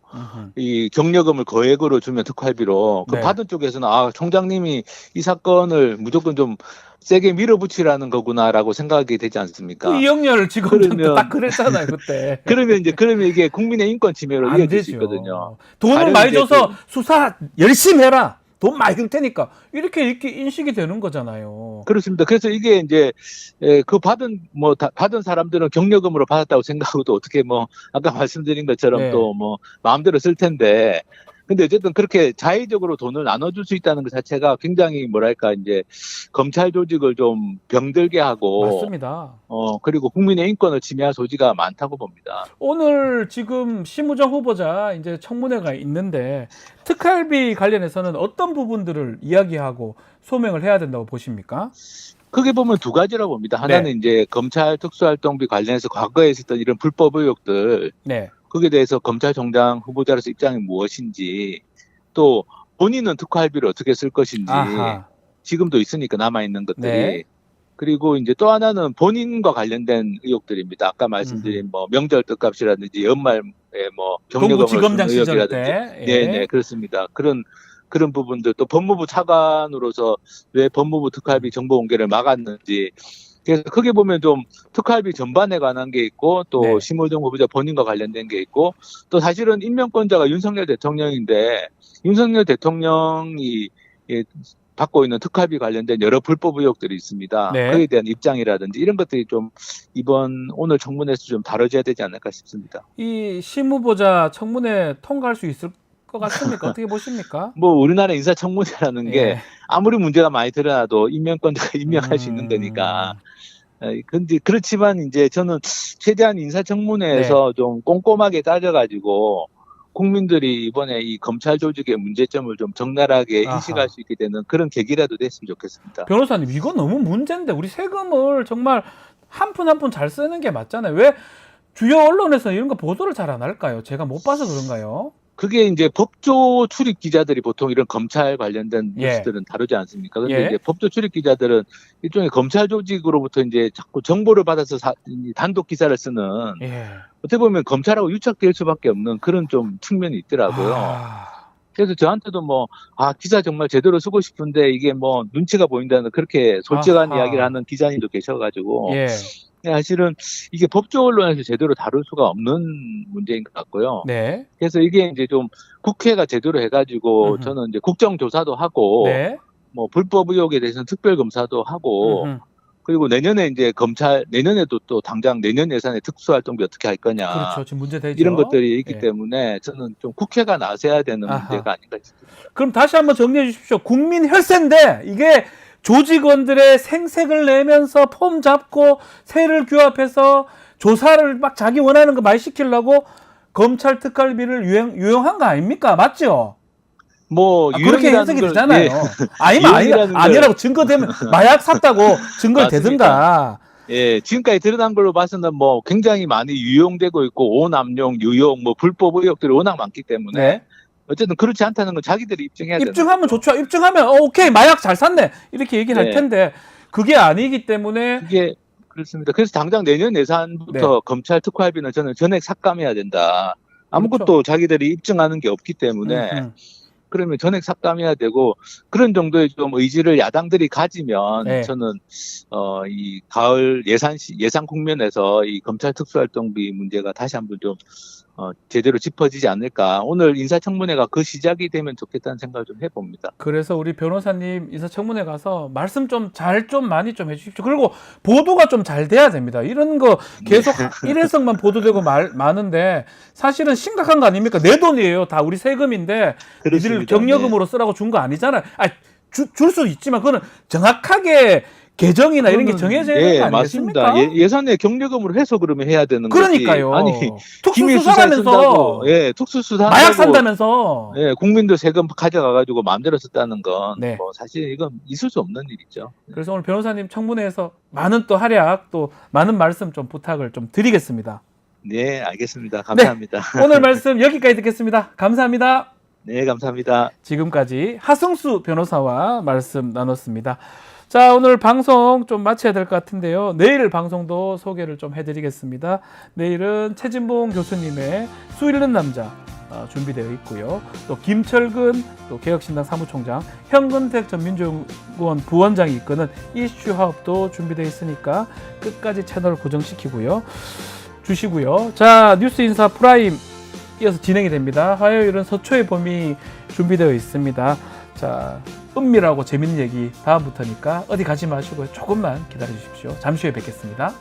이 경력금을 거액으로 주면 특활비로 그 네. 받은 쪽에서는 총장님이 이 사건을 무조건 좀 세게 밀어붙이라는 거구나라고 생각이 되지 않습니까? 그 이영렬 지검장도 그러면- 딱 그랬잖아요, 그때. 그러면 이게 국민의 인권 침해로 안 이어질 수 되죠. 있거든요. 돈을 가령 많이 이제 줘서 수사 열심히 해라. 돈 많이 줄 테니까. 이렇게 인식이 되는 거잖아요. 그렇습니다. 그래서 이게 이제 그 받은 사람들은 경력금으로 받았다고 생각하고 또 어떻게 뭐 아까 말씀드린 것처럼 네. 또 뭐 마음대로 쓸 텐데 근데 어쨌든 그렇게 자의적으로 돈을 나눠줄 수 있다는 것 자체가 굉장히 뭐랄까 이제 검찰 조직을 좀 병들게 하고 맞습니다. 그리고 국민의 인권을 침해할 소지가 많다고 봅니다. 오늘 지금 심우정 후보자 이제 청문회가 있는데 특활비 관련해서는 어떤 부분들을 이야기하고 소명을 해야 된다고 보십니까? 크게 보면 두 가지라고 봅니다. 하나는 이제 검찰 특수활동비 관련해서 과거에 있었던 이런 불법 의혹들 네. 거기에 대해서 검찰총장 후보자로서 입장이 무엇인지, 또 본인은 특활비를 어떻게 쓸 것인지, 아하. 지금도 지금도 있으니까 남아있는 것들이. 네. 그리고 이제 또 하나는 본인과 관련된 의혹들입니다. 아까 말씀드린 뭐 명절 뜻값이라든지 연말에 뭐 경력금을 쓰는 동부지검장 시절 의혹이라든지. 때. 네네, 그렇습니다. 그런 부분들, 또 법무부 차관으로서 왜 법무부 특활비 정보 공개를 막았는지. 그래서 크게 보면 좀 특활비 전반에 관한 게 있고, 또 네. 심호정 후보자 본인과 관련된 게 있고, 또 사실은 임명권자가 윤석열 대통령인데, 윤석열 대통령이 받고 있는 특활비 관련된 여러 불법 의혹들이 있습니다. 네. 그에 대한 입장이라든지 이런 것들이 좀 오늘 청문회에서 좀 다뤄져야 되지 않을까 싶습니다. 이 심 후보자 청문회 통과할 수 있을 것 같습니까? 어떻게 보십니까? 뭐 우리나라 인사청문회라는 게 예. 아무리 문제가 많이 드러나도 임명권자가 임명할 수 있는 거니까. 근데 그렇지만 이제 저는 최대한 인사청문회에서 좀 꼼꼼하게 따져가지고 국민들이 이번에 이 검찰 조직의 문제점을 좀 적나라하게 아하. 인식할 수 있게 되는 그런 계기라도 됐으면 좋겠습니다. 변호사님, 이거 너무 문제인데 우리 세금을 정말 한 푼 한 푼 잘 쓰는 게 맞잖아요. 왜 주요 언론에서 이런 거 보도를 잘 안 할까요? 제가 못 봐서 그런가요? 그게 이제 법조 출입 기자들이 보통 이런 검찰 관련된 예. 뉴스들은 다루지 않습니까? 근데 예. 이제 법조 출입 기자들은 일종의 검찰 조직으로부터 이제 자꾸 정보를 받아서 단독 기사를 쓰는, 예. 어떻게 보면 검찰하고 유착될 수밖에 없는 그런 좀 측면이 있더라고요. 아, 그래서 저한테도 기사 정말 제대로 쓰고 싶은데 이게 뭐 눈치가 보인다는 그렇게 솔직한 아하. 이야기를 하는 기자님도 계셔가지고, 예. 사실은 이게 법조 언론에서 제대로 다룰 수가 없는 문제인 것 같고요. 네. 그래서 이게 이제 좀 국회가 제대로 해가지고, 음흠. 저는 이제 국정조사도 하고, 네. 뭐 불법 의혹에 대해서는 특별검사도 하고, 음흠. 그리고 내년에 이제 내년에도 또 당장 내년 예산에 특수활동비 어떻게 할 거냐. 그렇죠. 지금 문제되죠. 이런 것들이 있기 예. 때문에 저는 좀 국회가 나서야 되는 아하. 문제가 아닌가 싶습니다. 그럼 다시 한번 정리해 주십시오. 국민 혈세인데 이게 조직원들의 생색을 내면서 폼 잡고 세를 규합해서 조사를 막 자기 원하는 거 많이 시키려고 검찰 특활비를 유용한 거 아닙니까? 맞죠? 그렇게 유형이라는 해석이 걸- 되잖아요. 예. 아니면 유형이라는 걸- 아니라고 증거되면 마약 샀다고 증거를 맞습니다. 대든가. 예, 지금까지 드러난 걸로 봐서는 뭐 굉장히 많이 유용되고 있고, 오남용, 유용, 뭐 불법 의혹들이 워낙 많기 때문에, 네. 어쨌든 그렇지 않다는 건 자기들이 입증해야 되는 입증하면 거죠. 좋죠. 입증하면 오케이 마약 잘 샀네 이렇게 얘기를 할 네. 텐데 그게 아니기 때문에 그게 그렇습니다. 그래서 당장 내년 예산부터 검찰 특활비는 저는 전액 삭감해야 된다. 아무것도 자기들이 입증하는 게 없기 때문에 음흠. 그러면 전액 삭감해야 되고, 그런 정도의 좀 의지를 야당들이 가지면 네. 저는 이 가을 예산 국면에서 이 검찰 특수활동비 문제가 다시 한번 좀 제대로 짚어지지 않을까. 오늘 인사청문회가 그 시작이 되면 좋겠다는 생각을 좀 해봅니다. 그래서 우리 변호사님 인사청문회 가서 말씀 좀 많이 좀 해주십시오. 그리고 보도가 좀 잘 돼야 됩니다. 이런 거 계속 일회성만 보도되고 많은데 사실은 심각한 거 아닙니까? 내 돈이에요. 다 우리 세금인데 이들 그렇습니다. 경력금으로 쓰라고 준 거 아니잖아요. 줄 수도 있지만 그거는 정확하게 계정이나 이런 게 정해져야 되는 거 아니겠습니까? 맞습니다. 예산에 경력금으로 해서 그러면 해야 되는 그러니까요. 거지. 아니, 특수수사라면서 특수수사 마약 산다면서. 예, 국민들 세금 가져가가지고 마음대로 썼다는 건 네. 사실 이건 있을 수 없는 일이죠. 그래서 오늘 변호사님 청문회에서 많은 또 활약 또 많은 말씀 좀 부탁을 좀 드리겠습니다. 네, 알겠습니다. 감사합니다. 오늘 말씀 여기까지 듣겠습니다. 감사합니다. 네, 감사합니다. 지금까지 하승수 변호사와 말씀 나눴습니다. 자, 오늘 방송 좀 마쳐야 될 것 같은데요. 내일 방송도 소개를 좀 해드리겠습니다. 내일은 최진봉 교수님의 수 잃는 남자 준비되어 있고요. 또 김철근 또 개혁신당 사무총장, 현근택 전 민주연구원 부원장이 이끄는 이슈 화합도 준비되어 있으니까 끝까지 채널 고정시키고요. 주시고요. 자, 뉴스 인사 프라임 이어서 진행이 됩니다. 화요일은 서초의 봄이 준비되어 있습니다. 자, 은밀하고 재밌는 얘기 다음부터니까 어디 가지 마시고 조금만 기다려 주십시오. 잠시 후에 뵙겠습니다.